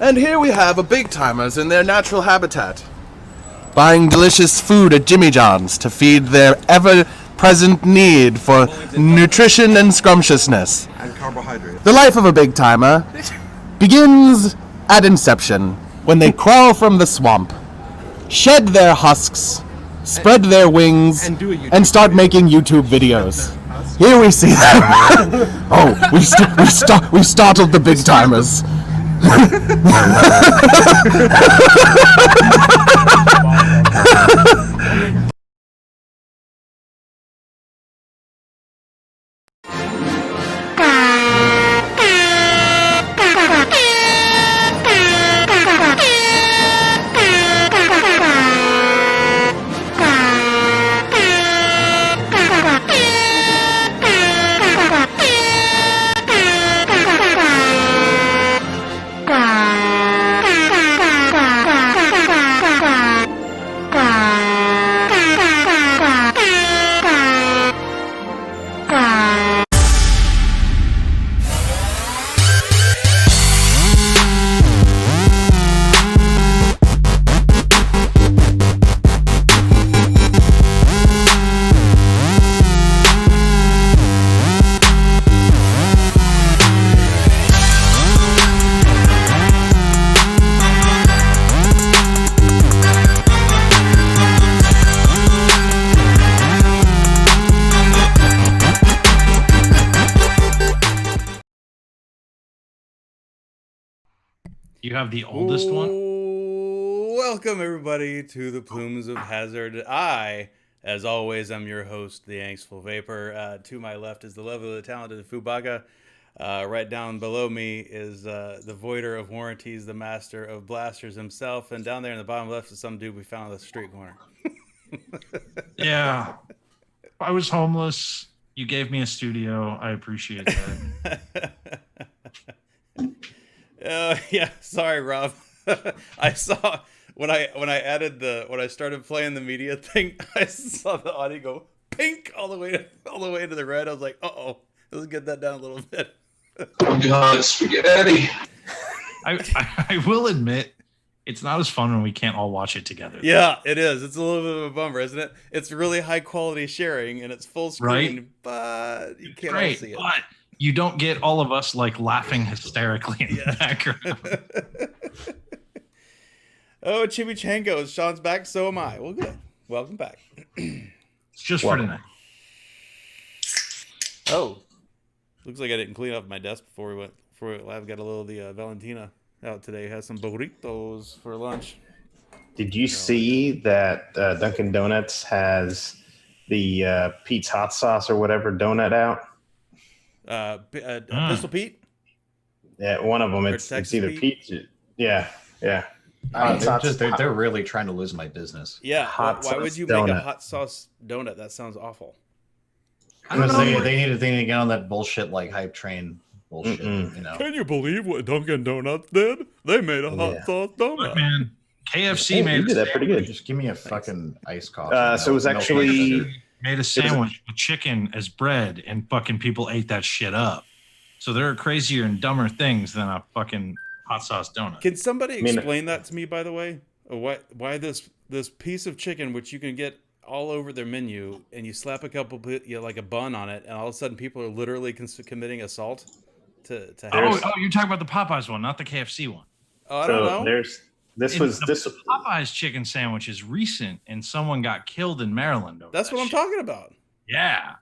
And here we have a big timers in their natural habitat, buying delicious food at Jimmy John's to feed their ever-present need for nutrition and scrumptiousness. And carbohydrates. The life of a big timer begins at inception, when they crawl from the swamp, shed their husks, spread their wings, and start making YouTube videos. Here we see them. Oh, we startled the big timers. You have the oldest one? Welcome, everybody, to the Plumes of Hazard. I, as always, am your host, the Angstful Vapor. To my left is the lovely, talented Fubaga. Right down below me is the voider of warranties, the master of blasters himself. And down there in the bottom left is some dude we found on the street corner. Yeah. I was homeless. You gave me a studio. I appreciate that. Yeah, sorry, Rob. I saw when I started playing the media thing, I saw the audio go pink all the way to the red. I was like, uh-oh, let's get that down a little bit. Oh God, spaghetti. I will admit, it's not as fun when we can't all watch it together. Yeah, it is. It's a little bit of a bummer, isn't it? It's really high quality sharing and it's full screen, right? But you can't all see it. But you don't get all of us like laughing hysterically in the background. Oh, Chimichangos. Sean's back, so am I. Well, good. Welcome back. It's just for tonight. Oh, looks like I didn't clean up my desk before we went. I've got a little of the Valentina out today. Has some burritos for lunch. Did you see that Dunkin' Donuts has the Pete's hot sauce or whatever donut out? Pistol Pete? Yeah, one of them. It's either Pete. Yeah. They're really trying to lose my business. Yeah. Why would you make a hot sauce donut? That sounds awful. Because they need to get on that bullshit like hype train bullshit. You know. Can you believe what Dunkin' Donuts did? They made a hot sauce donut. Look, man, KFC made that pretty good. Just give me a fucking iced coffee. So it was actually made a sandwich with chicken as bread, and fucking people ate that shit up. So there are crazier and dumber things than a fucking hot sauce donut. Can somebody explain that to me, by the way? Why this piece of chicken, which you can get all over their menu, and you slap a couple, like a bun on it, and all of a sudden people are literally committing assault to you're talking about the Popeyes one, not the KFC one. Oh, I don't know. The Popeyes chicken sandwich is recent, and someone got killed in Maryland. That's what I'm talking about. Yeah.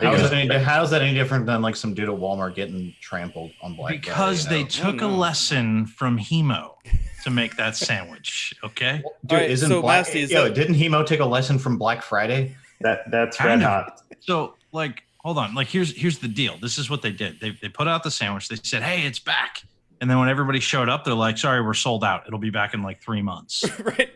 How is that any different than like some dude at Walmart getting trampled on Black Friday? Because they took a lesson from Hemo to make that sandwich. Okay, dude, didn't Hemo take a lesson from Black Friday? That's red hot. So like, hold on. Like, here's the deal. This is what they did. They put out the sandwich. They said, hey, it's back. And then when everybody showed up, they're like, sorry, we're sold out. It'll be back in like 3 months. Right.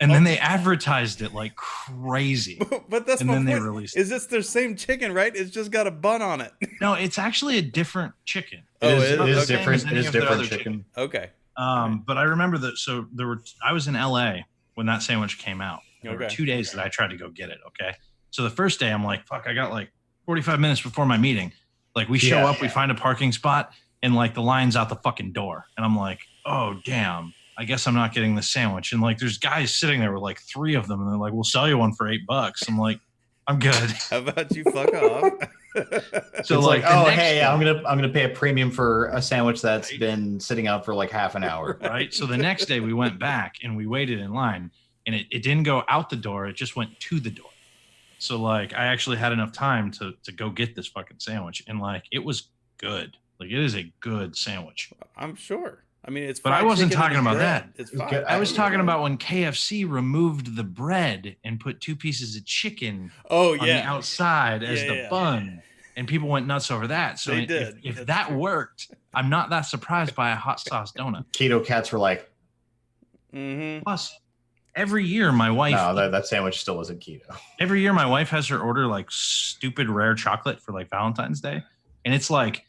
And then they advertised it like crazy. But that's and my then point. They released Is this their same chicken, right? It's just got a bun on it. No, it's actually a different chicken. It is different. It is different chicken. Okay. But I remember that. So I was in LA when that sandwich came out. There were 2 days that I tried to go get it. Okay. So the first day I'm like, fuck, I got like 45 minutes before my meeting. Like we show up, we find a parking spot. and like the line's out the fucking door, and I'm like, oh damn, I guess I'm not getting the sandwich. And like there's guys sitting there with like 3 of them, and they're like, we'll sell you one for $8. I'm like, I'm good. How about you fuck off? So It's like, oh the next hey, day- I'm gonna pay a premium for a sandwich that's been sitting out for like half an hour. right? So the next day we went back and we waited in line, and it didn't go out the door, it just went to the door. So like I actually had enough time to go get this fucking sandwich, and like it was good. Like it is a good sandwich. I'm sure. I mean, it's. But I fried wasn't chicken and talking about bread. that. It's It was fine. good. I was talking about when KFC removed the bread and put 2 pieces of chicken Oh on the yeah. outside as Yeah, the yeah. bun, and people went nuts over that. So They if, did. if That's that true. worked, I'm not that surprised by a hot sauce donut. Keto cats were like, Mm-hmm. Plus, every year my wife no, that sandwich still wasn't keto. every year my wife has her order like stupid rare chocolate for like Valentine's Day, and it's like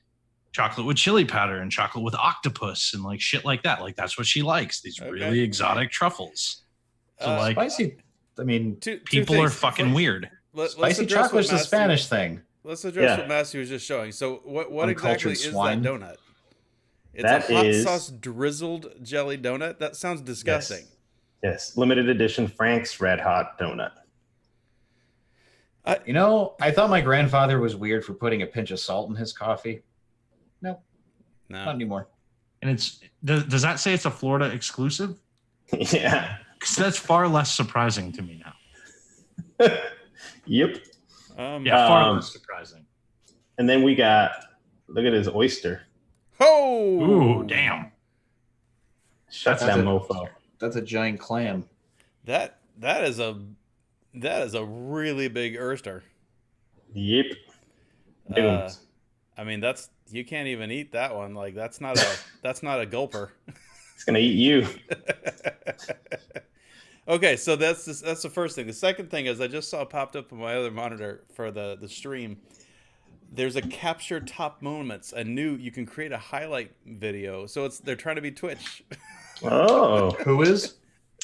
chocolate with chili powder and chocolate with octopus and like shit like that. Like that's what she likes, these Okay. really exotic truffles. So like Spicy. I mean, two people are things. fucking First, weird. let's spicy address what chocolate's the Matthew- Spanish thing. Let's address Yeah. what Matthew was just showing. So what Uncultured exactly is swine. that donut? It's That a hot is- sauce drizzled jelly donut. That sounds disgusting. Yes, limited edition Frank's Red Hot Donut. You know, I thought my grandfather was weird for putting a pinch of salt in his coffee. No, not No. anymore. And it's does that say it's a Florida exclusive? Yeah. Because that's far less surprising to me now. Yep. Yeah, far Um, less surprising. And then we got, look at his oyster. Oh. Ooh, damn. Shut That's that a- mofo. That's a giant clam. That is a really big oyster. Yep. Big ones. I mean, you can't even eat that one. Like that's not a gulper. It's gonna eat you. Okay, so that's the first thing. The second thing is I just saw popped up on my other monitor for the stream. There's a capture top moments. You can create a highlight video. So they're trying to be Twitch, Oh. Who is?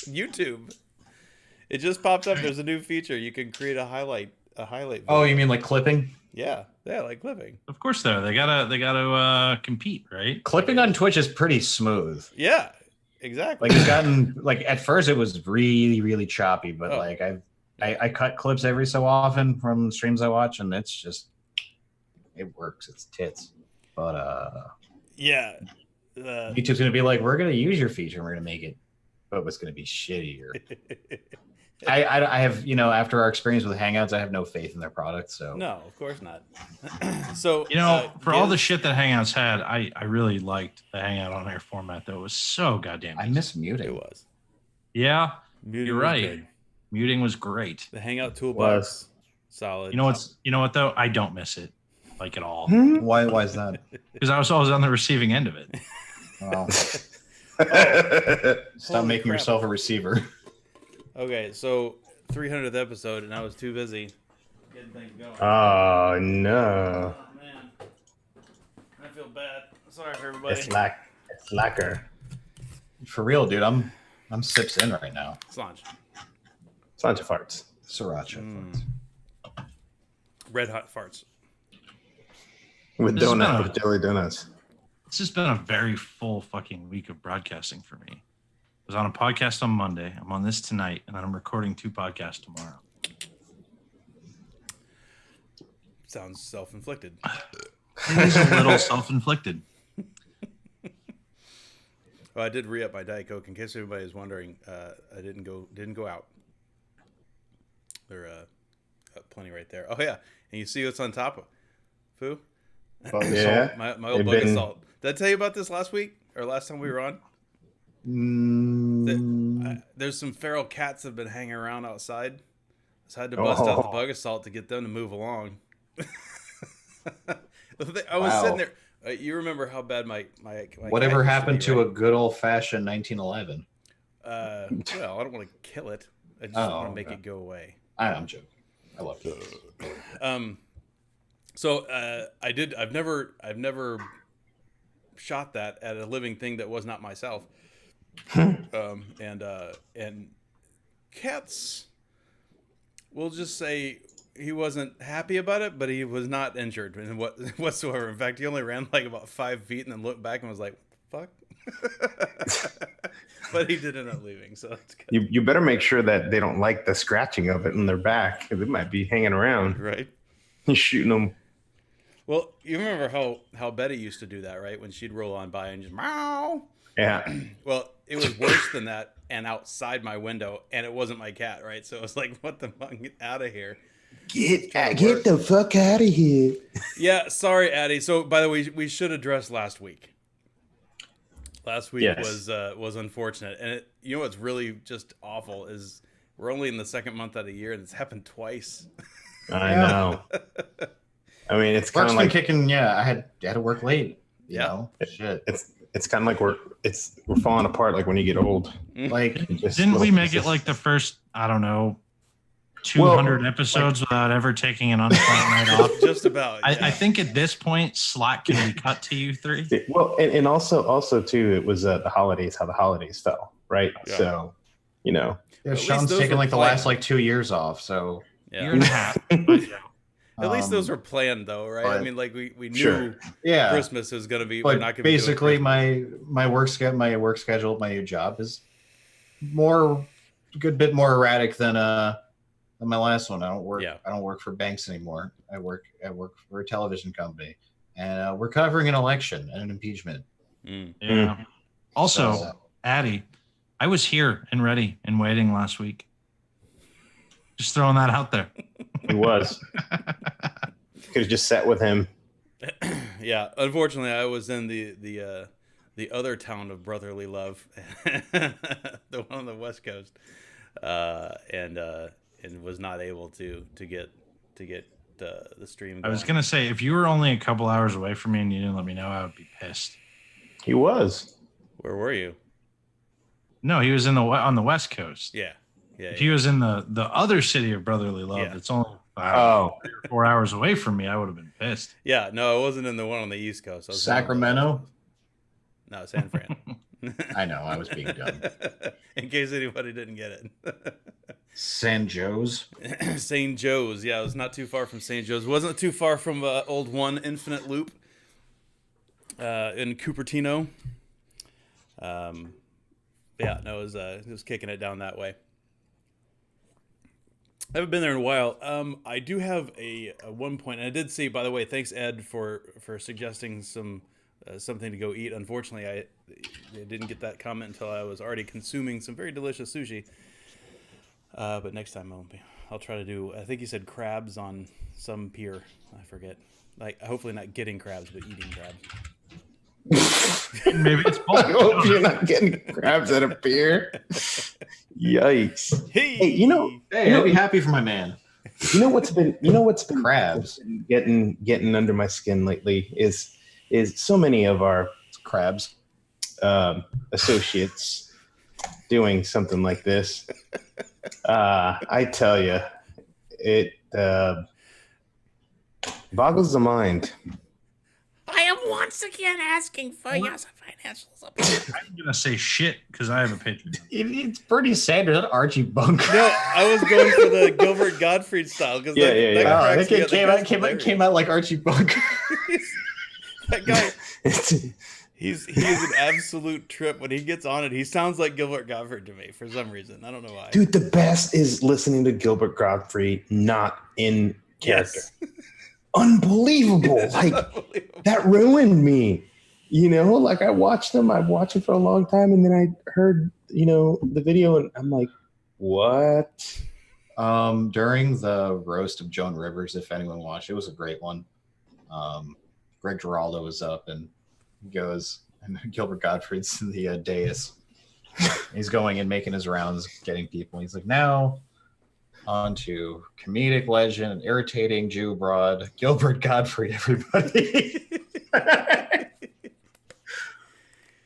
YouTube. It just popped up. There's a new feature. You can create a highlight video. Oh, you mean like clipping? yeah, like living. Of course they gotta compete, right? Clipping on Twitch is pretty smooth. Yeah, exactly. Like it's gotten like at first it was really really choppy, but Oh. like I cut clips every so often from streams I watch, and it's just it works. It's tits. But yeah. YouTube's gonna be like, we're gonna use your feature, and we're gonna make it, but it's gonna be shittier. I have, after our experience with Hangouts, I have no faith in their product. So No, of course not. So For all the shit that Hangouts had, I really liked the Hangout on Air format though. It was so goddamn I easy. miss it muting. was. Yeah, Muting you're was right. good. Muting was great. The Hangout toolbox, solid. You know what though? I don't miss it like at all Why is that? because I was always on the receiving end of it. Well, stop Holy making crap. yourself a receiver. Okay, so 300th episode, and I was too busy getting things going. Oh no. Oh man, I feel bad. Sorry for everybody. It's lacquer. For real, dude. I'm sips in right now. Slange. Slange of farts. Sriracha. Red hot farts. With This has been donuts, a- with jelly donuts. It's just been a very full fucking week of broadcasting for me. I was on a podcast on Monday. I'm on this tonight, and then I'm recording 2 podcasts tomorrow. Sounds self-inflicted. It is a little self-inflicted. Oh, I did re-up my Diet Coke in case anybody is wondering. I didn't go out. There, plenty right there. Oh yeah, and you see what's on top of Foo? Yeah. My old They've bug of been- salt. Did I tell you about this last week or last time we were on? There's some feral cats that have been hanging around outside. So I had to bust out the bug assault to get them to move along. I was sitting there. You remember how bad my Whatever cat happened used be, to right? a good old fashioned 1911? Well, I don't want to kill it. I just Oh, want to make okay. it go away. I'm joking. I love it. So I've never shot that at a living thing that was not myself. And cats, we'll just say, he wasn't happy about it, but he was not injured whatsoever. In fact, he only ran like about 5 feet and then looked back and was like, "Fuck." But he did end up leaving, so that's good. You better make sure that they don't like the scratching of it in their back, because it might be hanging around. Right. He's shooting them. Well, you remember how Betty used to do that, right? When she'd roll on by and just meow. Yeah. Well, it was worse than that, and outside my window, and it wasn't my cat, right? So it was like, what the fuck? Get out of here. Get the fuck out of here. Yeah, sorry, Addie. So, by the way, we should address last week. Last week was unfortunate, and you know what's really just awful is we're only in the second month of the year, and it's happened twice. I know. I mean, it's kind of like kicking. Yeah, I had to work late. You Yeah. know? Shit. It's kind of like we're falling apart like when you get old. Like, Didn't we make it like the first, I don't know, 200 episodes without ever taking an unplanned night off? Just about. Yeah. I think at this point, slack can be cut to you three. Well, and also too, it was the holidays, how the holidays fell, right? Yeah. So, you know, yeah, At least Sean's those taken were like the planned. last like 2 years off. So Year and a half. But, yeah. At least those were planned, though, right? I but- mean, like we knew Sure. yeah. Christmas was going to be. We're But not going to basically, be my work schedule, my new job is a good bit more erratic than my last one. I don't work for banks anymore. I work for a television company, and we're covering an election and an impeachment. Yeah. Also, So- Addie, I was here and ready and waiting last week. Just throwing that out there. he was. Could have just sat with him. Yeah, unfortunately, I was in the other town of brotherly love, the one on the West Coast, and was not able to get the stream going. I was gonna say, if you were only a couple hours away from me and you didn't let me know, I would be pissed. He was. Where were you? No, he was on the West Coast. Yeah. If he was in the other city of brotherly love, Yeah. that's only 3 or 4 hours away from me, I would have been pissed. Yeah, no, I wasn't in the one on the East Coast. I was Sacramento? No, San Fran. I know, I was being dumb. In case anybody didn't get it. San Joe's. St. Joe's. Yeah, it was not too far from St. Joe's. It wasn't too far from Old One Infinite Loop in Cupertino. Yeah, no, it was kicking it down that way. I haven't been there in a while. I do have a one point, and I did see, by the way, thanks Ed for suggesting something to go eat. Unfortunately, I didn't get that comment until I was already consuming some very delicious sushi. But next time I'll try to do. I think you said crabs on some pier. I forget. Like hopefully not getting crabs, but eating crabs. Maybe it's I both. hope you're not getting crabs at a pier. Yikes! Hey, Hey, I'll be happy for my man. You know what's been Crabs. getting under my skin lately is so many of our Crabs. associates doing something like this. I tell you, it boggles the mind. I am once again asking for your financial support. I'm gonna say shit because I have a Patreon. It's Bernie Sanders, not Archie Bunker. No, I was going for the Gilbert Gottfried style because Yeah. That kid came out like Archie Bunker. That guy, he's an absolute trip. When he gets on it, he sounds like Gilbert Gottfried to me for some reason. I don't know why. Dude, the best is listening to Gilbert Gottfried not in character. Yes. Unbelievable. Like Unbelievable. that ruined me. Like I watched him for a long time, and then I heard, the video, and I'm like, what? During the roast of Joan Rivers, if anyone watched, it was a great one. Greg Giraldo was up, and he goes, and Gilbert Gottfried's in the dais. He's going and making his rounds, getting people. He's like, now on to comedic legend and irritating Jew broad, Gilbert Gottfried, everybody.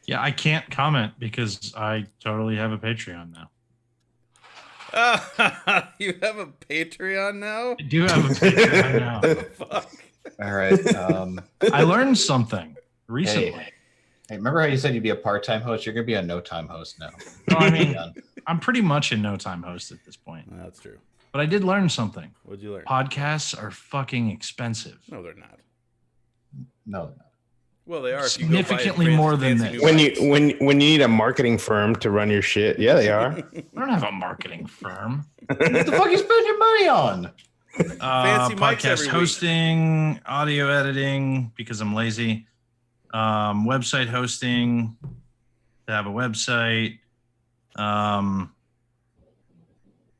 Yeah, I can't comment because I totally have a Patreon now. You have a Patreon now? I do have a Patreon now. Fuck. All right. I learned something recently. Hey, remember how you said you'd be a part-time host? You're going to be a no-time host now. No, I mean, I'm pretty much a no-time host at this point. That's true. But I did learn something. What'd you learn? Podcasts are fucking expensive. No, they're not. No, no. Well, they are if you go buy Significantly fancy- more than fancy this. new When bikes. you need a marketing firm to run your shit, yeah, they are. I don't have a marketing firm. What the fuck you spend your money on? Fancy mics every Podcast week. hosting, audio editing because I'm lazy, website hosting to have a website,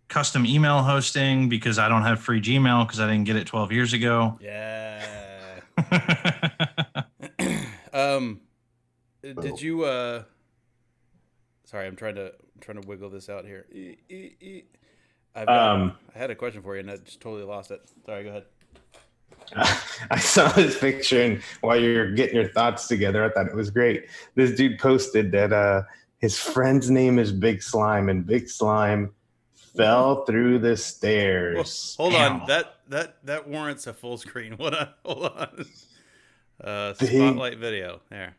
custom email hosting because I don't have free Gmail because I didn't get it 12 years ago. Yeah. Did you sorry, I'm trying to wiggle this out here. I had a question for you and I just totally lost it. Sorry, go ahead. I saw this picture, and while you're getting your thoughts together, I thought it was great. This dude posted that his friend's name is Big Slime, and Big Slime fell through the stairs. Hold Damn. on. That warrants a full screen. Hold on. Spotlight video. There.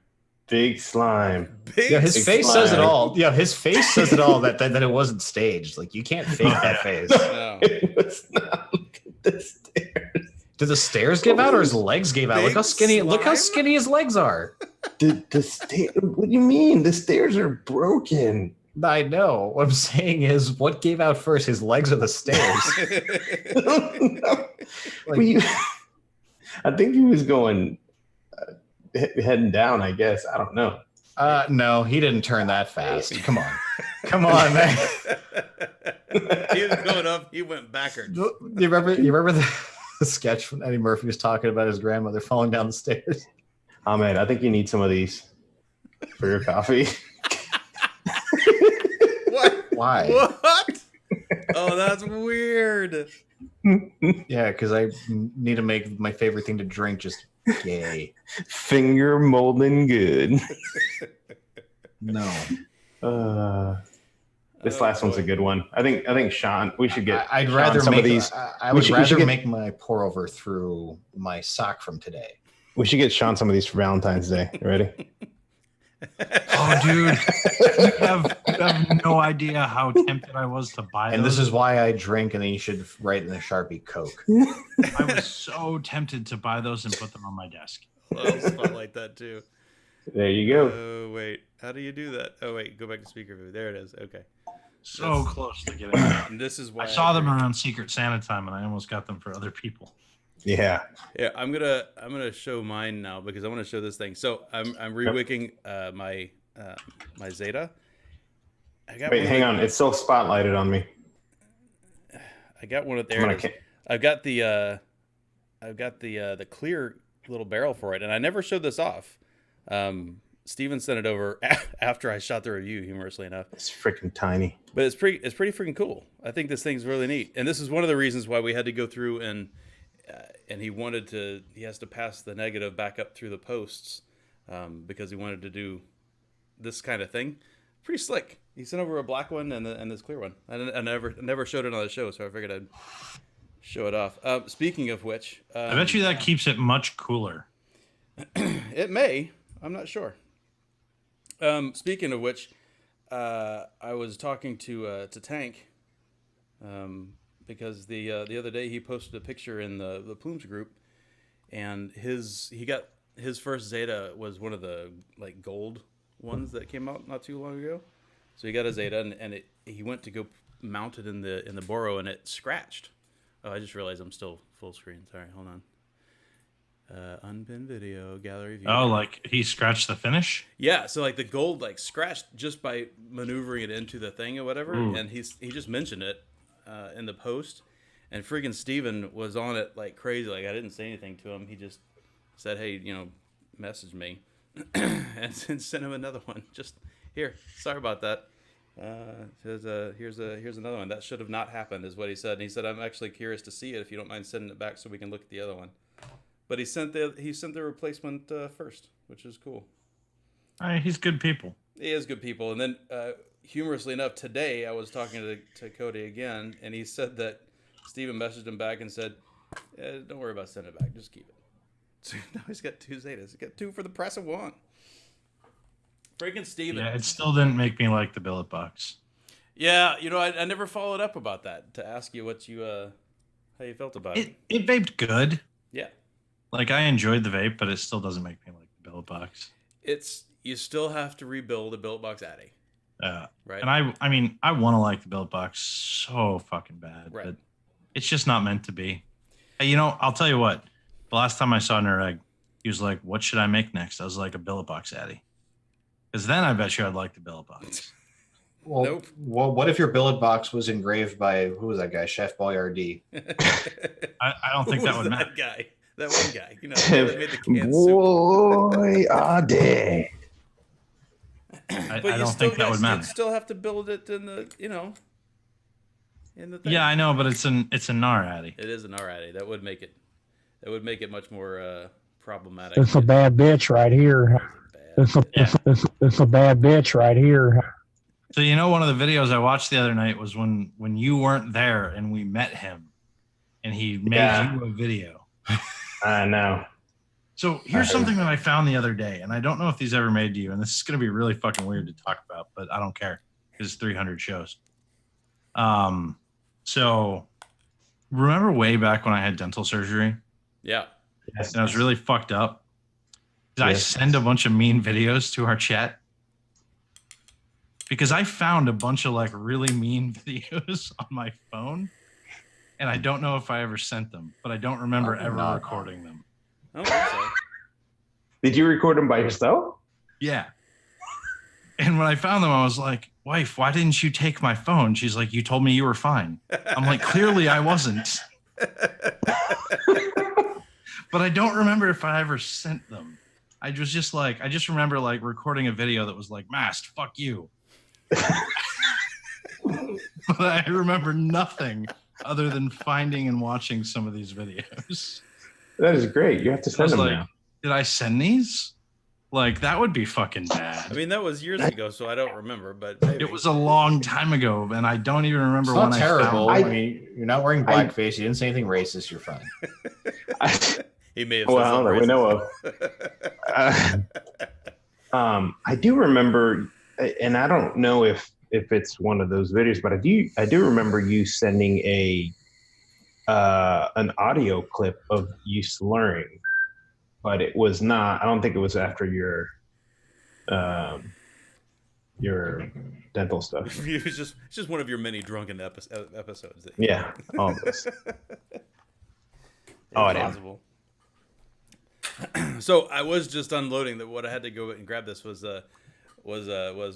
Big Slime. Big Yeah, his Big face says it slime. all. Yeah, his face says it all. That it wasn't staged. Like you can't fake that face. No. It was not. Look at the stairs. Did the stairs give out or his legs gave out? Look how Big skinny. Look how slime? skinny his legs are. What do you mean? The stairs are broken. I know. What I'm saying is, what gave out first? His legs or the stairs? Like, I think he was going heading down. I guess I don't know. No, he didn't turn that fast. Come on, come on, man. He was going up. He went backwards. You remember the sketch when Eddie Murphy was talking about his grandmother falling down the stairs? Ahmed, I think you need some of these for your coffee. What? Why? What? Oh, that's weird. Yeah, because I need to make my favorite thing to drink just gay. Finger molding good. No. This Oh, last one's a boy. good one. I think Sean. We should get. I'd Sean rather some make of these. I we would should- we rather should get- make my pour over through my sock from today. We should get Sean some of these for Valentine's Day. You ready? Oh, dude, you have no idea how tempted I was to buy And those. this is why I drink, and then you should write in the Sharpie Coke. I was so tempted to buy those and put them on my desk. I'll spotlight that too. There you go. Oh wait, how do you do that? Oh wait, go back to speaker view. There it is. Okay. So close to getting them. And this is why I saw them agree. around Secret Santa time, and I almost got them for other people. Yeah. Yeah, I'm gonna show mine now because I want to show this thing. So I'm rewicking my my Zeta. I got Wait, one hang of on. It's still spotlighted on me. I got one of I'm gonna there. it is. I've got the clear little barrel for it, and I never showed this off. Steven sent it over after I shot the review, humorously enough. It's freaking tiny. But it's pretty freaking cool. I think this thing's really neat, and this is one of the reasons why we had to go through and he has to pass the negative back up through the posts because he wanted to do this kind of thing. Pretty slick. He sent over a black one and this clear one. I never showed it on the show, so I figured I'd show it off. Speaking of which, I bet you that keeps it much cooler. it may. I'm not sure. Speaking of which, I was talking to Tank because the other day he posted a picture in the Plumes group, and he got his first Zeta was one of the like gold ones that came out not too long ago. So he got a Zeta and he went to go mount it in the Boro and it scratched. Oh, I just realized I'm still full screen. Sorry, hold on. Unpinned video, gallery view. Oh, like he scratched the finish? Yeah, so like the gold like scratched just by maneuvering it into the thing or whatever, Ooh. and he just mentioned it in the post, and freaking Steven was on it like crazy. Like I didn't say anything to him. He just said, "Hey, message me," and sent him another one. Just here. Sorry about that. Says here's another one. That should have not happened, is what he said. And he said, "I'm actually curious to see it. If you don't mind sending it back, so we can look at the other one." But he sent the replacement first, which is cool. He's good people. He is good people. And then, humorously enough, today I was talking to Cody again, and he said that Steven messaged him back and said, "Don't worry about sending it back. Just keep it." So now he's got 2 Zetas. He's got 2 for the price of 1. Freaking Steven. Yeah, it still didn't make me like the billet box. Yeah, I never followed up about that to ask you what you how you felt about it. It vaped good. Yeah. Like, I enjoyed the vape, but it still doesn't make me like the billet box. You still have to rebuild a billet box Addy. Right. And I mean, I want to like the billet box so fucking bad, right. but it's just not meant to be. Hey, I'll tell you what. The last time I saw Nureg, he was like, "What should I make next?" I was like, "A billet box Addy," because then I bet you I'd like the billet box. Well, Nope. Well, what if your billet box was engraved by who was that guy? Chef Boyardee. I don't think that would matter. Guy. That one guy. That made the canned soup. Boy, are dead. I don't think that would matter. You still have to build it in the in the thing. Yeah, I know, but it's a NAR Addy. It is an NAR Addy. That would make it much more problematic. It's a bad bitch right here. It's a bad bitch right here. So one of the videos I watched the other night was when you weren't there and we met him, and he made you a video. I know. So here's something that I found the other day, and I don't know if these ever made to you, and this is going to be really fucking weird to talk about, but I don't care. It's 300 shows. So remember way back when I had dental surgery? Yeah. And I was really fucked up. Did I send a bunch of mean videos to our chat? Because I found a bunch of like really mean videos on my phone, and I don't know if I ever sent them, but I don't remember ever recording them. I don't think so. Did you record them by yourself? Yeah. And when I found them, I was like, "Wife, why didn't you take my phone?" She's like, "You told me you were fine." I'm like, "Clearly I wasn't." But I don't remember if I ever sent them. I just remember like recording a video that was like, "Mast, fuck you." But I remember nothing other than finding and watching some of these videos. That is great. You have to send them now. Did I send these? Like, that would be fucking bad. I mean, that was years ago, so I don't remember, but maybe. It was a long time ago, and I don't even remember It's not when terrible. I found I mean, you're not wearing blackface. You didn't say anything racist. You're fine. He may have. Well, that we know of. I do remember, and I don't know if it's one of those videos, but I do remember you sending an audio clip of you slurring, but it was not. I don't think it was after your dental stuff. It's just one of your many drunken episodes. Yeah, all of this. Impossible. So I was just unloading that. What I had to go and grab this was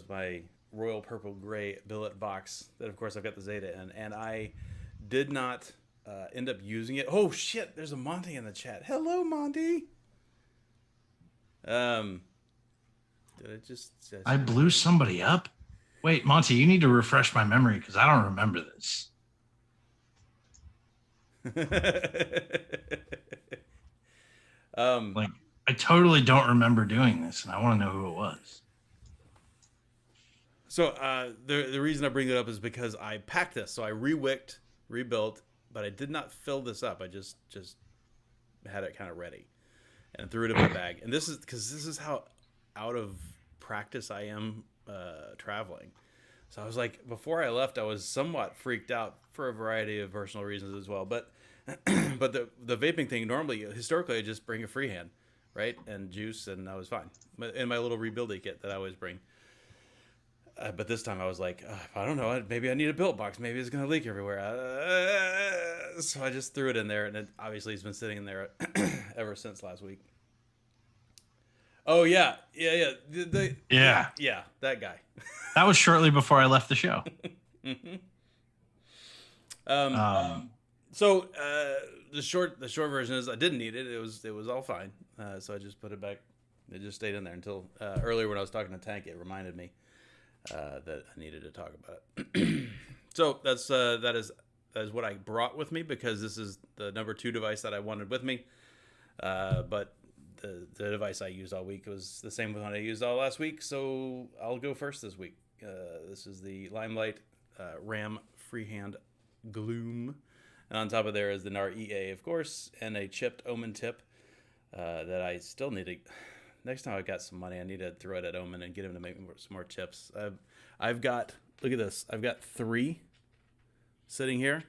my royal purple gray billet box that, of course, I've got the Zeta in, and I did not end up using it. Oh shit! There's a Monty in the chat. Hello, Monty. Did I just? I blew somebody up. Wait, Monty, you need to refresh my memory because I don't remember this. Like, I totally don't remember doing this, and I want to know who it was. So the reason I bring it up is because I packed this. So I rewicked, rebuilt, but I did not fill this up. I just had it kind of ready and threw it in my bag. And this is how out of practice I am traveling. So I was like, before I left, I was somewhat freaked out for a variety of personal reasons as well. But but the vaping thing, normally, historically, I just bring a freehand, right? And juice, and I was fine. In my little rebuilding kit that I always bring. But this time I was like, I don't know, maybe I need a billet box. Maybe it's going to leak everywhere. So I just threw it in there, and it obviously has been sitting in there ever since last week. Oh, yeah. Yeah, that guy. That was shortly before I left the show. Mm-hmm. So the short version is I didn't need it. It was all fine. So I just put it back. It just stayed in there until earlier when I was talking to Tank. It reminded me that I needed to talk about it. So that is what I brought with me because this is the number 2 device that I wanted with me. But the device I used all week was the same one I used all last week. So I'll go first this week. This is the Limelight RAM Freehand Gloom. And on top of there is the NARTAAA, of course, and a chipped Omen tip that I still need to... next time I've got some money, I need to throw it at Omen and get him to make some more chips. I've got, look at this. I've got 3 sitting here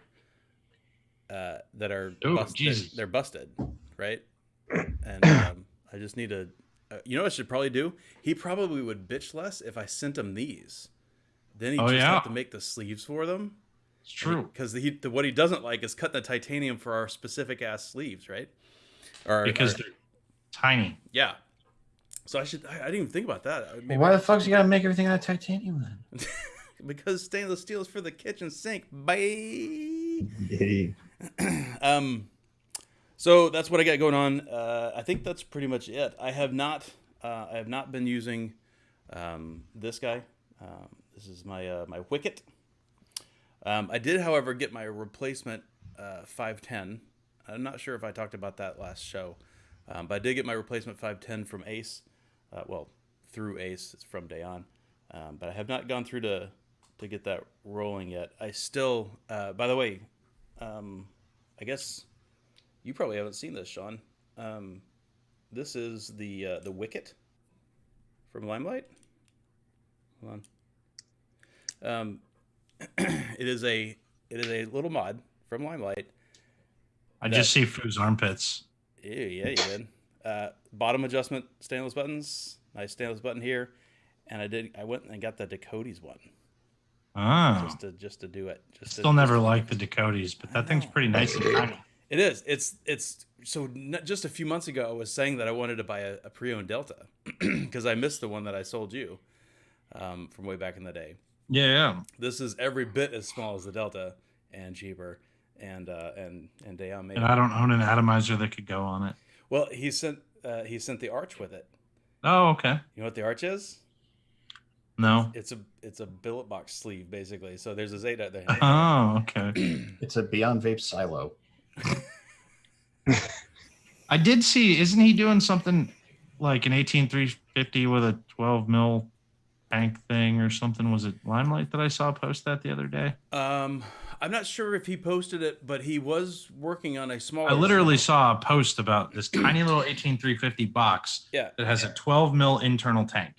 that are busted. They're busted, right? And I just need to, you know what I should probably do? He probably would bitch less if I sent him these. Then he'd just have to make the sleeves for them. It's true. Because what he doesn't like is cutting the titanium for our specific ass sleeves, right? Because they're tiny. Yeah. So I didn't even think about that. Maybe why the fuck you gotta make everything out of titanium then? Because stainless steel is for the kitchen sink, bye. So that's what I got going on. I think that's pretty much it. I have not been using this guy. This is my Wicket. I did, however, get my replacement 510. I'm not sure if I talked about that last show, but I did get my replacement 510 from Ace. Through Ace. It's from day on. But I have not gone through to get that rolling yet. I still, by the way, I guess you probably haven't seen this, Sean. This is the Wicket from Limelight. Hold on. It is a little mod from Limelight. I just see Foo's armpits. Ew, yeah, you did. Bottom adjustment stainless buttons. Nice stainless button here, and I went and got the Dakotas one. Oh, just to do it. Still never liked the Dakotas, but that thing's pretty nice and tiny. It is. It's so just a few months ago I was saying that I wanted to buy a pre-owned Delta because I missed the one that I sold you from way back in the day. Yeah. This is every bit as small as the Delta and cheaper, and Dayon made. And I don't own an atomizer that could go on it. Well, he sent the Arch with it. Oh, okay. You know what the Arch is? No. It's a billet box sleeve basically. So there's a Zeta out there. Oh, okay. It's a Beyond Vape silo. I did see. Isn't he doing something like an 18350 with a 12 mil tank thing or something? Was it Limelight that I saw post that the other day? I'm not sure if he posted it, but he was working on a smaller. I literally saw a post about this tiny little 18350 box that has a 12 mil internal tank.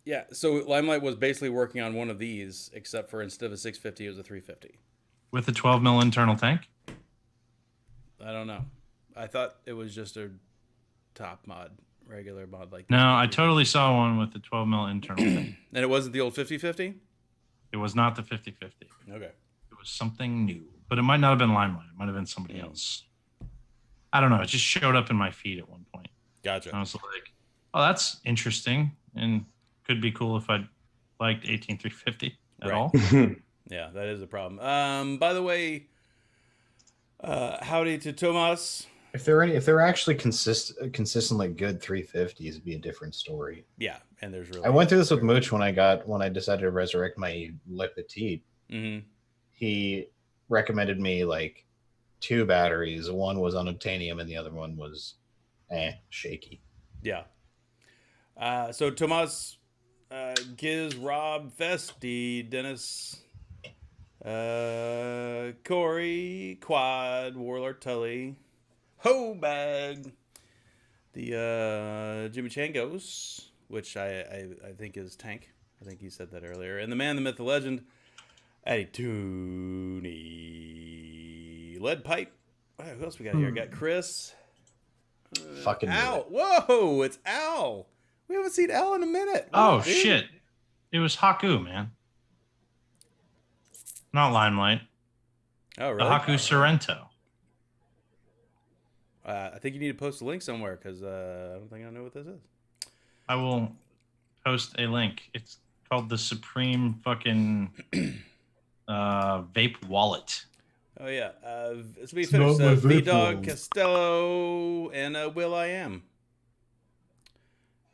Yeah, so Limelight was basically working on one of these, except for instead of a 650, it was a 350. With a 12 mil internal tank? I don't know. I thought it was just a top mod, regular mod like. No, I totally saw one with the 12 mil internal tank. And it wasn't the old 5050? It was not the 5050. Okay. It was something new, but it might not have been Limelight. It might have been somebody else. I don't know. It just showed up in my feed at one point. Gotcha. I was like, oh, that's interesting and could be cool if I liked 18350 at all. Yeah, that is a problem. By the way, howdy to Tomas. If they're actually consistently good 350s, it'd be a different story. Yeah, and there's really. I went through this with Mooch when I decided to resurrect my Le Petit. Mm-hmm. He recommended me like 2 batteries. One was unobtainium and the other one was shaky. Yeah. So Tomas, Giz, Rob, Festi, Dennis, Corey, Quad, Warlord Tully, Hobag, the Jimmy Changos, which I think is Tank. I think he said that earlier. And the man, the myth, the legend, Addy Tooney, Lead Pipe. Who else we got here? Got Chris. Fucking Al. Whoa, it's Al. We haven't seen Al in a minute. Oh, shit. It was Haku, man. Not Limelight. Oh, really? The Haku Sorrento. I think you need to post a link somewhere because I don't think I know what this is. I will post a link. It's called the Supreme fucking Vape Wallet. Oh, yeah. It's be finished. V-Dog, Costello, and Will I Am.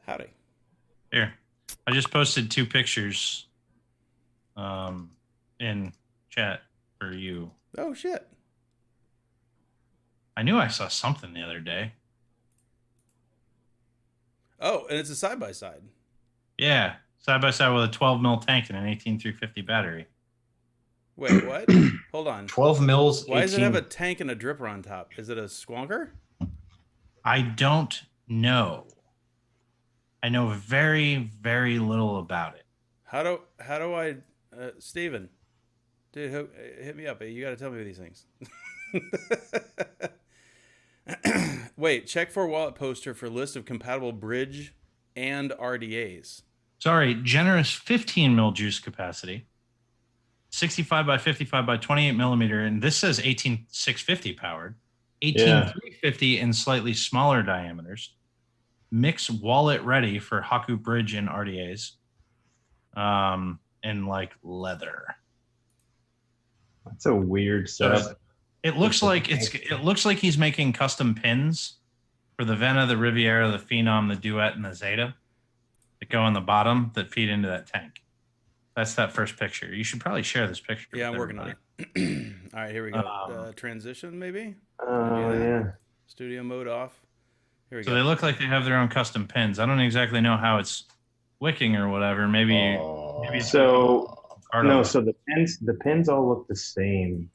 Howdy. Here. I just posted 2 pictures in chat for you. Oh, shit. I knew I saw something the other day. Oh, and it's a side-by-side. Yeah. Side by side with a 12 mil tank and an 18350 battery. Wait, what? Hold on. 12 mils. Why does it have a tank and a dripper on top? Is it a squonker? I don't know. I know very, very little about it. How do I, Steven, dude, hit me up. You got to tell me these things. Wait, check for wallet poster for list of compatible bridge and RDAs. Sorry, generous 15 mil juice capacity, 65 by 55 by 28 millimeter, and this says 18650 powered, 18350 in slightly smaller diameters. Mix wallet ready for Haku bridge and RDAs, and like leather. That's a weird setup. It looks like he's making custom pins for the Vena, the Riviera, the Phenom, the Duet, and the Zeta that go on the bottom that feed into that tank. That's that first picture. You should probably share this picture. Yeah, I'm working on it. All right, here we go. Transition, maybe? Yeah. Studio mode off. Here we go. So they look like they have their own custom pins. I don't exactly know how it's wicking or whatever. Maybe it's so the pins all look the same.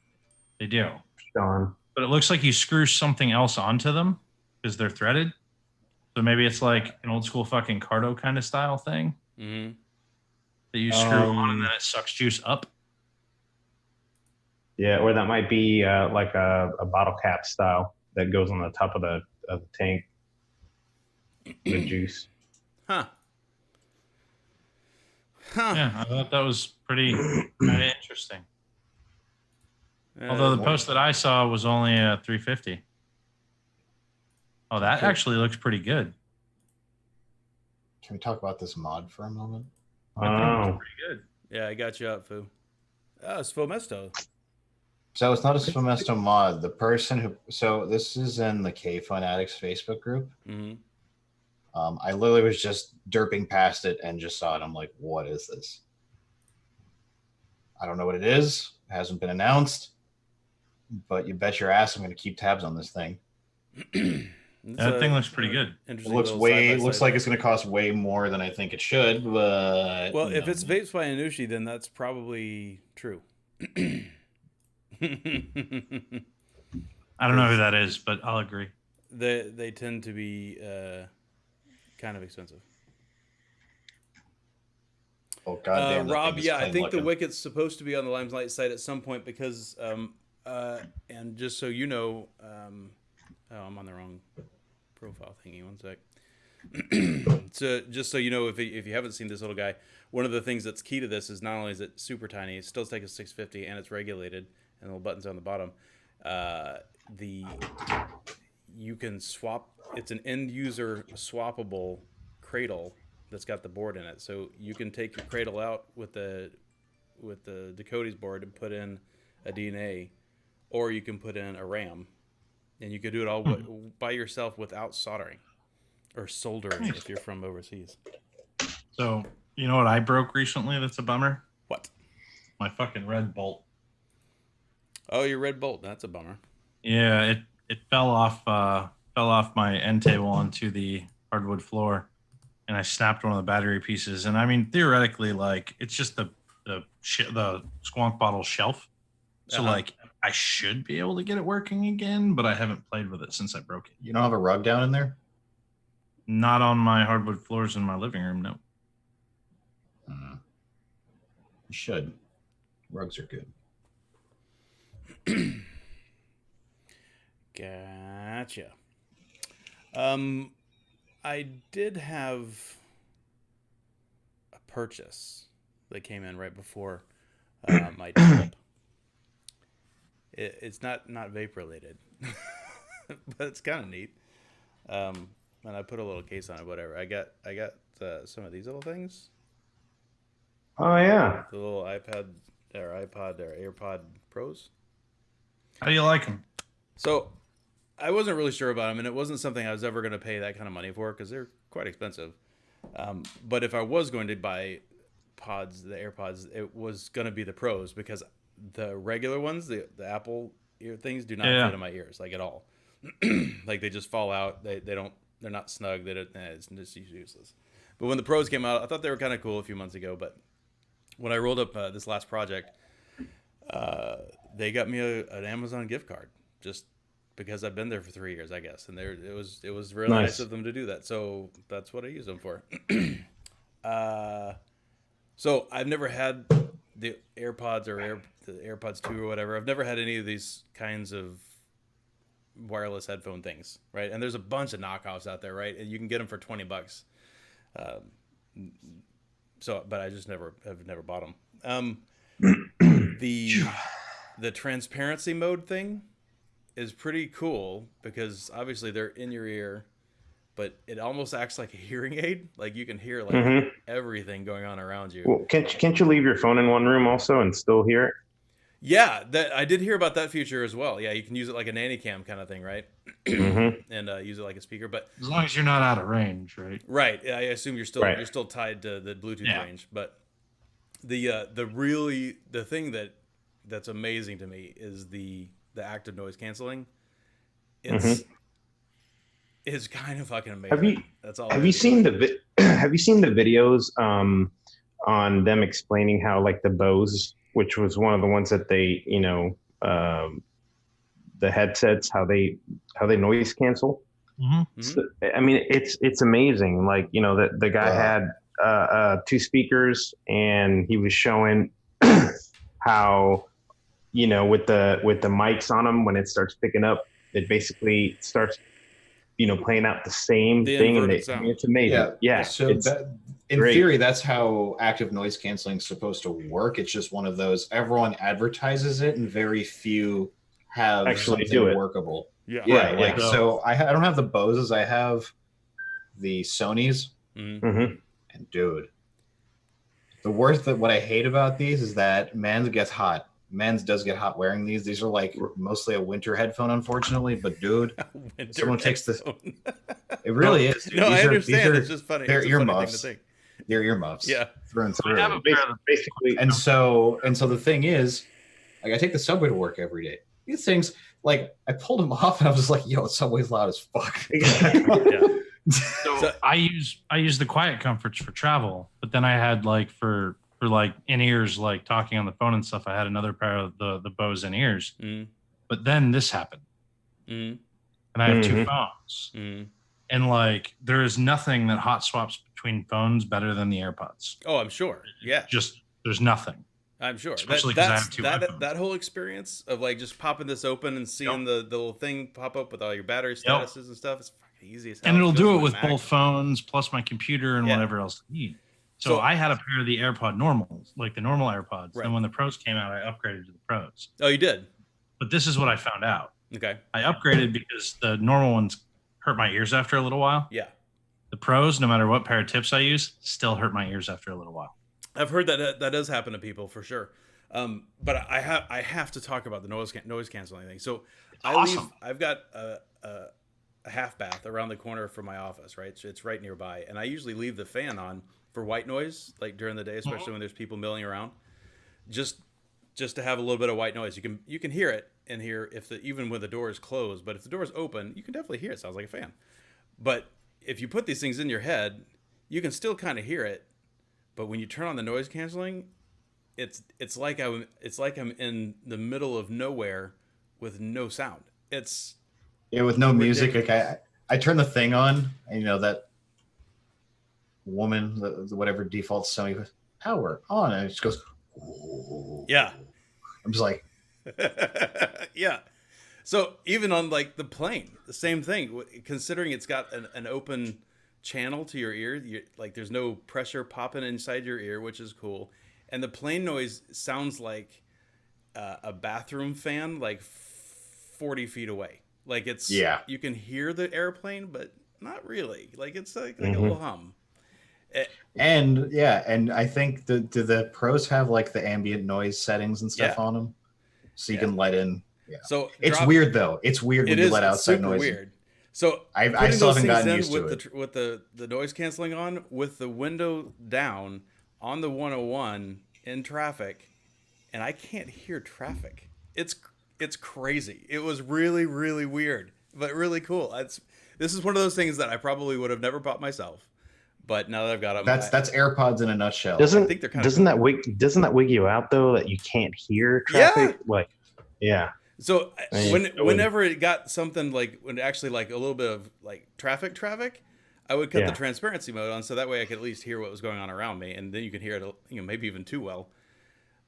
They do. Sean. But it looks like you screw something else onto them because they're threaded. So maybe it's like an old school fucking Cardo kind of style thing that you screw on and then it sucks juice up. Yeah, or that might be like a bottle cap style that goes on the top of the tank. The juice. Huh. Yeah, I thought that was pretty interesting. Although the post that I saw was only a 350. Oh, that actually looks pretty good. Can we talk about this mod for a moment? I think it's pretty good. Yeah, I got you up, Foo. Oh, it's Fomesto. So it's not a Sfomesto mod. The person who... So this is in the K-Fun Addicts Facebook group. Mm-hmm. I literally was just derping past it and just saw it. I'm like, what is this? I don't know what it is. It hasn't been announced. But you bet your ass I'm going to keep tabs on this thing. That thing looks pretty good. It looks like it's going to cost way more than I think it should. But well, if it's Vapes by Anushi, then that's probably true. I don't know who that is, but I'll agree. They tend to be kind of expensive. Oh goddamn! Rob, yeah, I think the Wicket's supposed to be on the Limelight site at some point because, and just so you know, oh, I'm on the wrong profile thingy. 1 sec. So just so you know, if you haven't seen this little guy, one of the things that's key to this is not only is it super tiny, it still takes a 650 and it's regulated, and little buttons on the bottom. You can swap. It's an end user swappable cradle that's got the board in it, so you can take your cradle out with the Dakota's board and put in a DNA, or you can put in a RAM, and you could do it all by yourself without soldering or soldering if you're from overseas. So you know what I broke recently? That's a bummer. What? My fucking red bolt. Oh, your red bolt. That's a bummer. Yeah, it fell off my end table onto the hardwood floor, and I snapped one of the battery pieces. And I mean, theoretically, like it's just the squonk bottle shelf, so like I should be able to get it working again, but I haven't played with it since I broke it. You don't have a rug down in there? Not on my hardwood floors in my living room, no. You should. Rugs are good. Gotcha. I did have a purchase that came in right before my trip. It's not vape related, but it's kind of neat. And I put a little case on it. Whatever. I got some of these little things. Oh yeah. The little iPod or AirPod Pros. How do you like them? So I wasn't really sure about them, and it wasn't something I was ever going to pay that kind of money for because they're quite expensive. But if I was going to buy the AirPods, it was going to be the Pros because the regular ones, the Apple ear things, do not fit in my ears like at all. Like they just fall out. They're not snug. It's just useless. But when the Pros came out, I thought they were kind of cool a few months ago. But when I rolled up this last project, they got me an Amazon gift card. Just because I've been there for 3 years, I guess, and it was really nice of them to do that. So that's what I use them for. So I've never had the AirPods or the AirPods 2 or whatever. I've never had any of these kinds of wireless headphone things, right? And there's a bunch of knockoffs out there, right? And you can get them for $20. But I just have never bought them. The transparency mode thing is pretty cool because obviously they're in your ear, but it almost acts like a hearing aid. Like you can hear everything going on around you. Well, can't you leave your phone in one room also and still hear it? Yeah, I did hear about that feature as well. Yeah, you can use it like a nanny cam kind of thing, right? And use it like a speaker, but as long as you're not out of range, right? Right. I assume you're still tied to the Bluetooth range, but the thing that's amazing to me is the active noise canceling. It's kind of fucking amazing. Have you seen the videos on them explaining how like the Bose, which was one of the ones that they, the headsets, how they noise cancel? So, I mean, it's amazing. Like, the guy had 2 speakers, and he was showing how, with the mics on them, when it starts picking up, it basically starts, playing out the same thing. And it's amazing. Yeah. So in theory, that's how active noise canceling is supposed to work. It's just one of those, everyone advertises it and very few have actually something workable. Yeah. So I don't have the Boses. I have the Sonys. And dude, what I hate about these is that Mans gets hot. Mans does get hot wearing these. These are like mostly a winter headphone, unfortunately. But dude, someone takes this. It really is. Dude. I understand. It's just funny. They're earmuffs. They're earmuffs. Yeah. Through and through. Basically. And so the thing is, like, I take the subway to work every day. These things, like, I pulled them off and I was just like, yo, subway's loud as fuck. So I use the quiet comforts for travel, but then I had like for like in ears, like talking on the phone and stuff, I had another pair of the Bose in ears. But then this happened. And I have 2 phones. And like there is nothing that hot swaps between phones better than the AirPods. Oh, I'm sure. Yeah. Just there's nothing. I'm sure. Especially because I have 2 that whole experience of like just popping this open and seeing the little thing pop up with all your battery statuses and stuff, it's fucking easy as hell. And it'll do it with both phones plus my computer and whatever else I need. So I had a pair of the AirPod normals, like the normal AirPods. Right. And when the Pros came out, I upgraded to the Pros. Oh, you did? But this is what I found out. Okay. I upgraded because the normal ones hurt my ears after a little while. Yeah. The Pros, no matter what pair of tips I use, still hurt my ears after a little while. I've heard that does happen to people for sure. But I have to talk about the noise canceling thing. So I've got a half bath around the corner from my office, right? So it's right nearby, and I usually leave the fan on for white noise, like during the day, especially when there's people milling around, just to have a little bit of white noise. You can hear it in here even when the door is closed, but if the door is open, you can definitely hear it. It sounds like a fan. But if you put these things in your head, you can still kind of hear it. But when you turn on the noise canceling, it's like I'm in the middle of nowhere with no sound. With no music. Like I turn the thing on, and that woman, whatever default Sony power on, and it just goes. Ooh. Yeah. I'm just like. Yeah. So even on like the plane, the same thing. Considering it's got an open channel to your ear, like there's no pressure popping inside your ear, which is cool. And the plane noise sounds like a bathroom fan, like 40 feet away. Like you can hear the airplane, but not really. Like it's like a little hum. And I think do the Pros have like the ambient noise settings and stuff on them, so you can let in. Yeah. So it's weird though. It's weird when you let outside noise. Weird. So I still haven't gotten used to it. With the noise canceling on, with the window down on the 101 in traffic, and I can't hear traffic. It's crazy. It was really, really weird, but really cool. This is one of those things that I probably would have never bought myself. But now that I've got them, that's AirPods in a nutshell. Doesn't that wig you out though, that you can't hear traffic? Yeah. So Man, whenever it got something like when actually like a little bit of like traffic, I would cut the transparency mode on so that way I could at least hear what was going on around me, and then you can hear it, maybe even too well.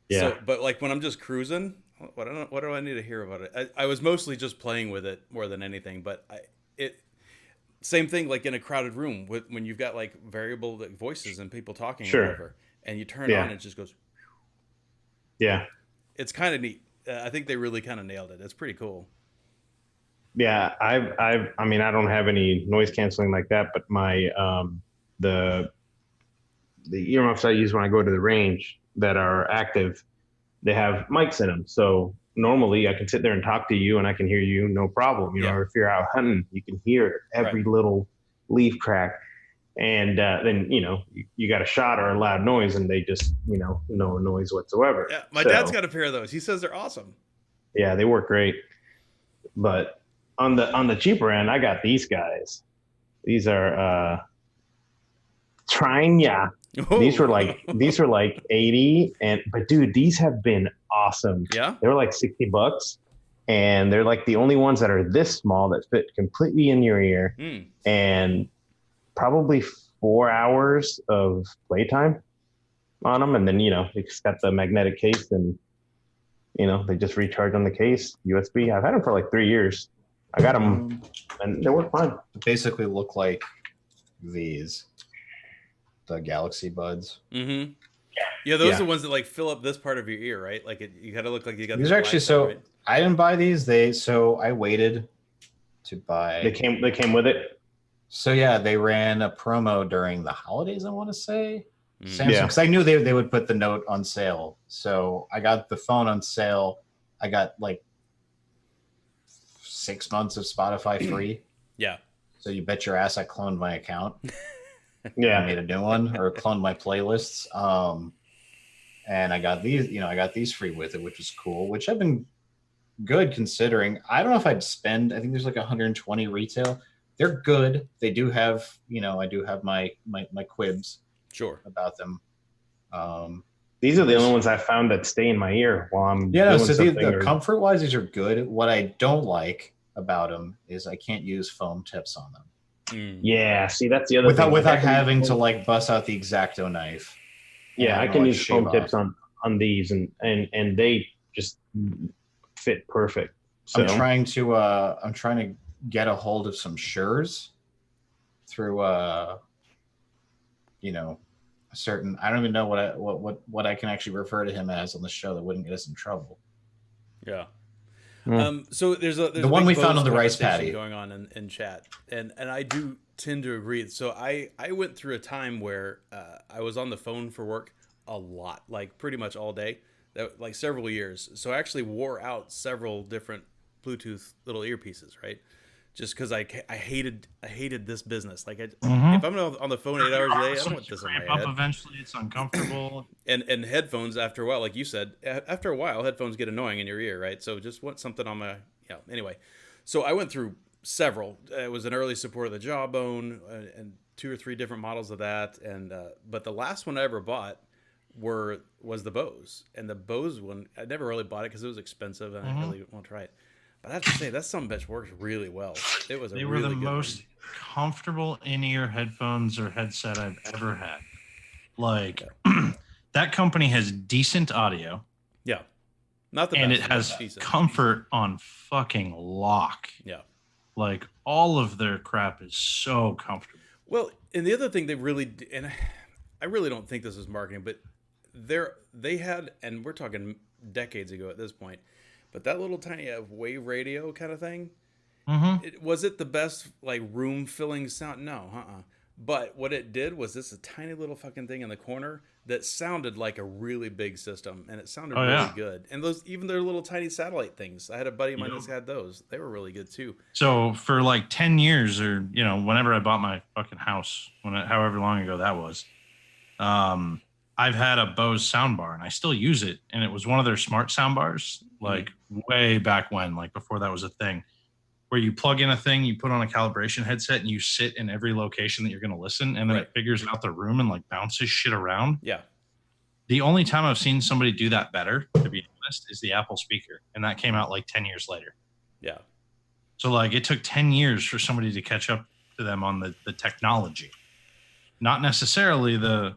Yeah. So, but like when I'm just cruising, what do I need to hear about it? I was mostly just playing with it more than anything, but same thing like in a crowded room when you've got like variable like, voices and people talking or whatever, and you turn it on and it just goes. Yeah. It's kind of neat. I think they really kind of nailed it. It's pretty cool. Yeah, I mean, I don't have any noise canceling like that, but my the earmuffs I use when I go to the range that are active, they have mics in them. So normally I can sit there and talk to you and I can hear you, no problem. You know, or if you're out hunting, you can hear every little leaf crack. And then, you got a shot or a loud noise and they just, no noise whatsoever. Yeah, my dad's got a pair of those. He says they're awesome. Yeah, they work great. But on the cheaper end, I got these guys. These are Tymers. These were like 80 but dude, these have been awesome. Yeah. They were like $60 and they're like the only ones that are this small that fit completely in your ear and probably 4 hours of playtime on them. And then, it's got the magnetic case and, they just recharge on the case, USB. I've had them for like 3 years. I got them and they work fine. Basically look like these, the Galaxy Buds. Mm-hmm. Yeah, those are the ones that like fill up this part of your ear, right? Like you got to look like you got these. Are actually right? I didn't buy these. I waited to buy. They came with it. So yeah, they ran a promo during the holidays, I want to say. Samsung, because I knew they would put the Note on sale. So I got the phone on sale. I got like 6 months of Spotify free. Yeah. So you bet your ass I cloned my account. Yeah. I made a new one or cloned my playlists. And I got these free with it, which was cool, which have been good considering. I don't know if I'd spend, I think there's like 120 retail. They're good. They do have, I do have my quibs about them. These are the only ones I found that stay in my ear while I'm doing something. The comfort wise, these are good. What I don't like about them is I can't use foam tips on them. Yeah, see, that's the other thing. Without having to like bust out the X-Acto knife. Yeah, I can use foam tips on these and they just fit perfect. So I'm trying to get a hold of some Sures through a certain, I don't even know what I can actually refer to him as on the show that wouldn't get us in trouble. Yeah. So there's the one we found on the rice paddy going on in chat, and I do tend to agree. So I went through a time where I was on the phone for work a lot, like pretty much all day, like several years. So I actually wore out several different Bluetooth little earpieces, right? Just because I hated this business. Like if I'm on the phone 8 hours a day, I don't want this in my head. Eventually, it's uncomfortable. and headphones, after a while, like you said, after a while, headphones get annoying in your ear, right? So just want something on my Anyway, so I went through several. It was an early support of the Jawbone and 2 or 3 different models of that, and but the last one I ever bought was the Bose, and the Bose one I never really bought it because it was expensive and I really won't try it. But I have to say, that sumbitch works really well. They were the most comfortable in-ear headphones or headset I've ever had. Like, that company has decent audio. Yeah. Not the best. And it has comfort on fucking lock. Yeah. Like, all of their crap is so comfortable. Well, and the other thing they really, and I really don't think this is marketing, but they had, and we're talking decades ago at this point, but that little tiny wave radio kind of thing, was it the best like room filling sound? No, But what it did was this a tiny little fucking thing in the corner that sounded like a really big system, and it sounded really good. And even their little tiny satellite things, I had a buddy of mine that's had those. They were really good too. So for like 10 years, or whenever I bought my fucking house, however long ago that was, I've had a Bose soundbar, and I still use it. And it was one of their smart soundbars, like way back when, like before that was a thing, where you plug in a thing, you put on a calibration headset, and you sit in every location that you're going to listen, and then it figures out the room and like bounces shit around. Yeah. The only time I've seen somebody do that better, to be newest is the Apple speaker, and that came out like 10 years later. Yeah. So like it took 10 years for somebody to catch up to them on the technology, not necessarily the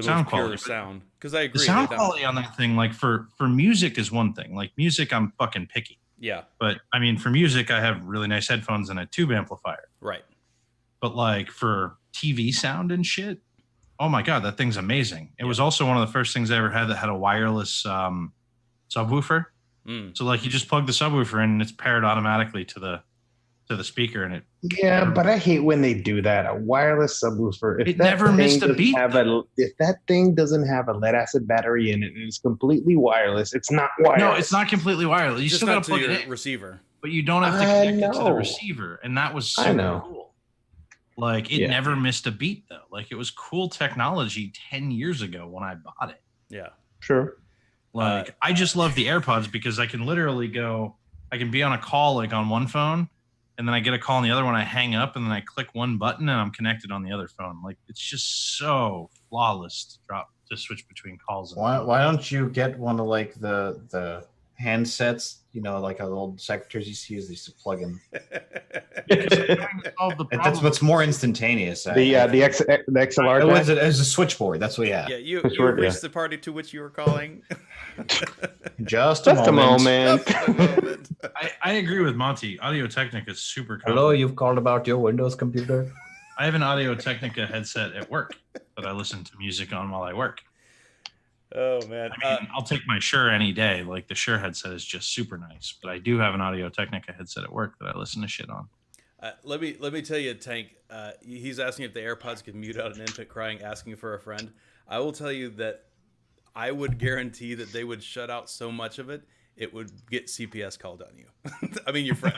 sound quality. Sound, because I agree. The sound quality on that thing, like for music, is one thing. Like music, I'm fucking picky. Yeah. But I mean, for music, I have really nice headphones and a tube amplifier. Right. But like for TV sound and shit, oh my God, that thing's amazing. It was also one of the first things I ever had that had a wireless subwoofer. So like you just plug the subwoofer in and it's paired automatically to the speaker, and it. Yeah, but I hate when they do that. A wireless subwoofer. It never missed a beat. If that thing doesn't have a lead acid battery in it and it's completely wireless, it's not wireless. No, it's not completely wireless. You just still got to plug it in. Receiver. But you don't have to connect it to the receiver, and that was so cool. Like it never missed a beat though. Like it was cool technology 10 years ago when I bought it. Yeah, sure. Like I just love the AirPods because I can literally I can be on a call like on one phone, and then I get a call on the other one. I hang up, and then I click one button, and I'm connected on the other phone. Like it's just so flawless to switch between calls. Why don't you get one of like the handsets? Like how the old secretaries used to use. They used to plug in. That's what's more instantaneous. The XLR. It was a switchboard. That's what we had. Yeah, you reached the party to which you were calling. Just a moment. I agree with Monty. Audio Technica is super cool. Hello, you've called about your Windows computer? I have an Audio Technica headset at work that I listen to music on while I work. Oh man, I mean, I'll take my Shure any day. Like the Shure headset is just super nice, but I do have an Audio Technica headset at work that I listen to shit on. Let me tell you, Tank. He's asking if the AirPods could mute out an infant crying, asking for a friend. I will tell you that I would guarantee that they would shut out so much of it, it would get CPS called on you. I mean, your friend.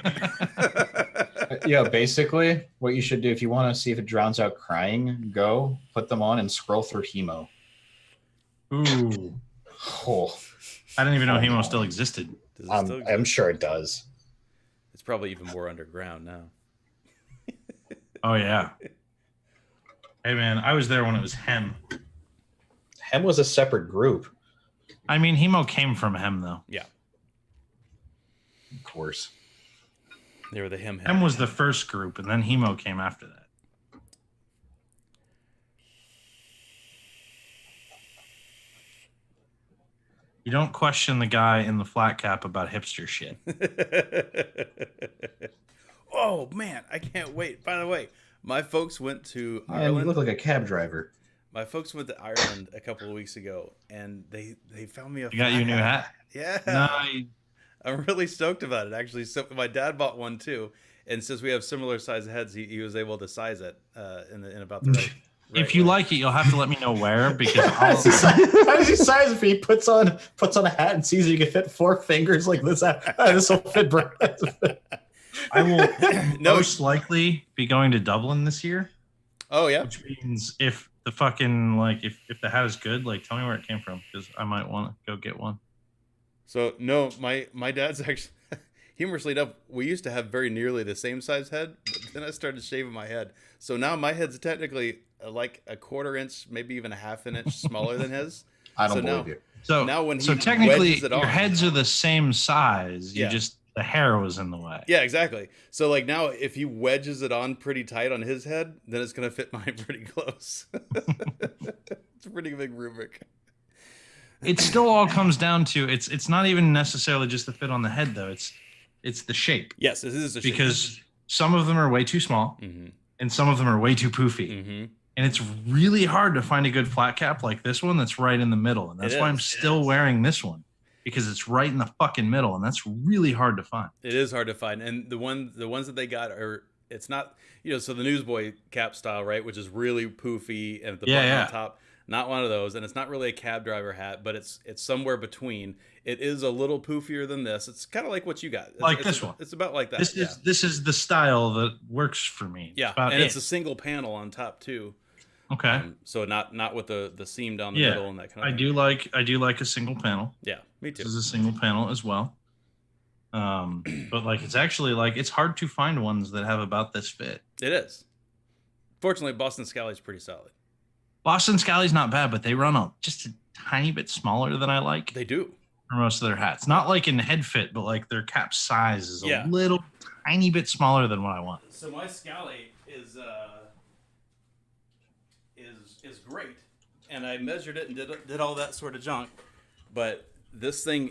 Yeah, basically, what you should do if you want to see if it drowns out crying, go put them on and scroll through Hemo. Ooh. Oh. I didn't even know Hemo still existed. I'm sure it does. It's probably even more underground now. Oh, yeah. Hey, man, I was there when it was Hem. Hem was a separate group. I mean, Hemo came from Hem, though. Yeah. Of course. They were the Hem. Hem was the first group, and then Hemo came after that. You don't question the guy in the flat cap about hipster shit. Oh, man, I can't wait. By the way, my folks went to Ireland. You look like a cab driver. My folks went to Ireland a couple of weeks ago, and they found me a. You got your new hat? Yeah. No, I'm really stoked about it, actually. So my dad bought one, too. And since we have similar size heads, he was able to size it in about the right. If you like it, you'll have to let me know where, because how does he size if he puts on a hat and sees you can fit 4 fingers like this? This will fit Brad. I will most likely be going to Dublin this year. Oh yeah, which means if the fucking if the hat is good, tell me where it came from, because I might want to go get one. So no, my dad's actually humorously enough, we used to have very nearly the same size head, but then I started shaving my head, so now my head's technically like a 1/4 inch, maybe even a 1/2 inch smaller than his. I don't believe you. So now when technically your heads are the same size. You just the hair was in the way. Yeah, exactly. So now if he wedges it on pretty tight on his head, then it's gonna fit mine pretty close. It's a pretty big rubric. It still all comes down to it's not even necessarily just the fit on the head though. It's the shape. Yes, it is the shape. Because some of them are way too small, and some of them are way too poofy. And it's really hard to find a good flat cap like this one that's right in the middle. And that's why I'm still wearing this one, because it's right in the fucking middle, and that's really hard to find. It is hard to find. And the ones that they got are, it's not, so the Newsboy cap style, right, which is really poofy and the button on top. Not one of those, and it's not really a cab driver hat, but it's somewhere between. It is a little poofier than this. It's kind of like what you got. This one. It's about like that. This is the style that works for me. Yeah, and it's a single panel on top too. Okay. So not with the seam down the middle and that kind of thing. I do like a single panel. Yeah, me too. This is a single panel as well. But it's actually it's hard to find ones that have about this fit. It is. Fortunately, Boston Scally is pretty solid. Boston Scally's not bad, but they run just a tiny bit smaller than I like. They do. for most of their hats. Not like in head fit, but like their cap size is Yeah. a little tiny bit smaller than what I want. So my Scally is great, and I measured it and did all that sort of junk, but this thing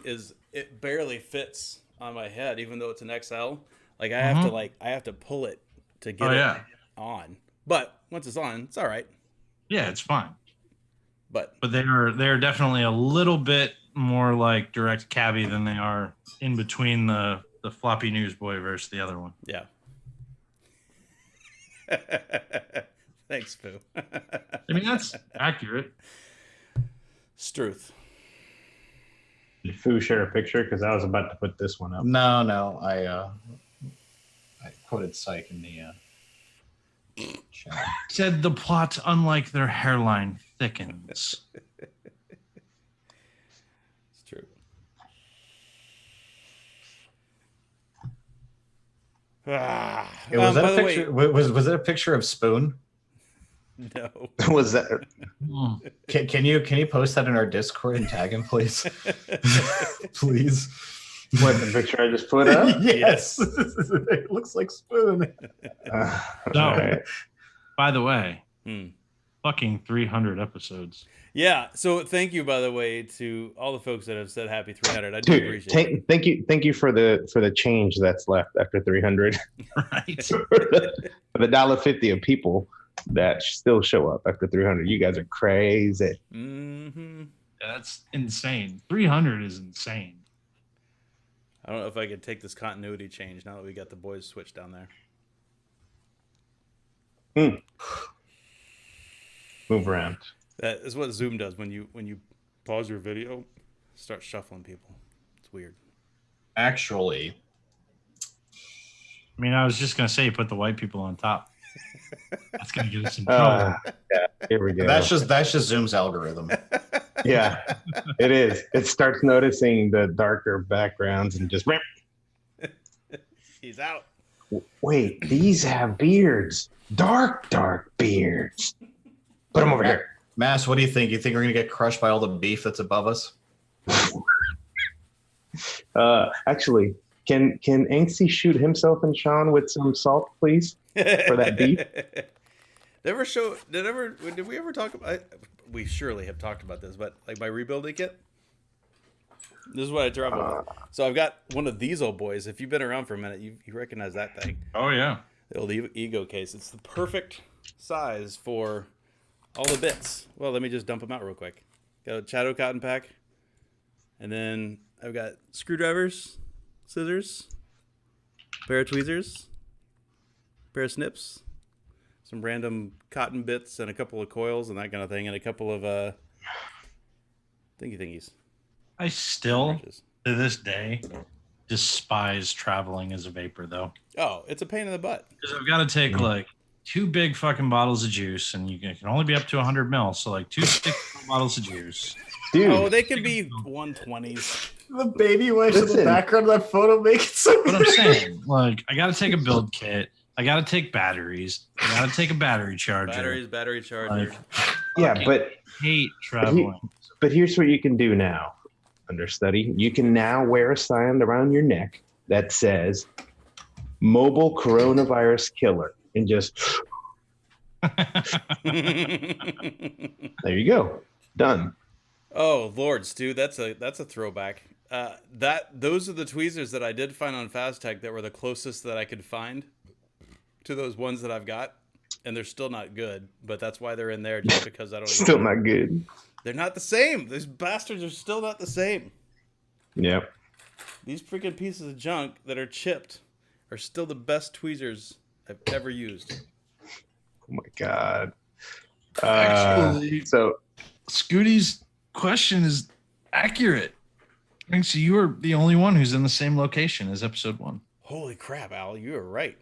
it barely fits on my head, even though it's an XL. Like I have to pull it to get it on. But once it's on, it's all right. Yeah, it's fine. But they're definitely a little bit more like direct cabbie than they are in between the floppy newsboy versus the other one. Yeah. Thanks, Pooh. I mean, that's accurate. Struth. Did Fu share a picture? Because I was about to put this one up. No, I quoted Psych in the chat. Said the plot, unlike their hairline, thickens. It's true. Was that a picture? Was that a picture of Spoon? No. Was that? Can you post that in our Discord and tag him, please? Please. What, the picture I just put up? Yes. It looks like Spoon. No. By the way, fucking 300 episodes. Yeah. So thank you, by the way, to all the folks that have said happy 300. I do appreciate it. Thank you for the change that's left after 300. Right. For the $1.50 of people that still show up after 300. You guys are crazy. Mm-hmm. Yeah, that's insane. 300 is insane. I don't know if I could take this continuity change now that we got the boys switched down there. Move around. That is what Zoom does when you pause your video, start shuffling people. It's weird. Actually, I mean, I was just gonna say put the white people on top. That's gonna get us in trouble. Yeah, here we go. that's just Zoom's algorithm. Yeah, it is. It starts noticing the darker backgrounds and just. He's out. Wait, these have beards. Dark beards. Put them over here. Mass, what do you think? You think we're gonna get crushed by all the beef that's above us? Actually, can Anksy shoot himself and Sean with some salt, please, for that beef? Did we ever talk about? We surely have talked about this, but like my rebuilding kit. This is what I drop with. So I've got one of these old boys. If you've been around for a minute, you recognize that thing. Oh yeah, the old ego case. It's the perfect size for all the bits. Well, let me just dump them out real quick. Got a Shadow cotton pack, and then I've got screwdrivers, scissors, pair of tweezers, pair of snips, some random cotton bits, and a couple of coils and that kind of thing, and a couple of thingies. I still, to this day, despise traveling as a vapor, though. Oh, it's a pain in the butt. Because I've got to take like 2 big fucking bottles of juice, and you can only be up to 100 mils, so like 2 big bottles of juice. Dude. Oh, they could be 120s. The baby wipes in the background of that photo make it so. What I'm saying, like, I got to take a build kit. I got to take batteries. I got to take a battery charger. Battery charger. Like, Yeah, but hate traveling. But here's what you can do now, understudy. You can now wear a sign around your neck that says "Mobile Coronavirus Killer," and just there you go, done. Oh Lord, Stu, that's a throwback. Those are the tweezers that I did find on Fastech that were the closest that I could find to those ones that I've got, and they're still not good. But that's why they're in there, just because I don't. Still not good. They're not the same. These bastards are still not the same. Yep. These freaking pieces of junk that are chipped are still the best tweezers I've ever used. Oh my god. Actually, so Scooty's question is accurate. I think so. You are the only one who's in the same location as episode 1. Holy crap, Al! You are right.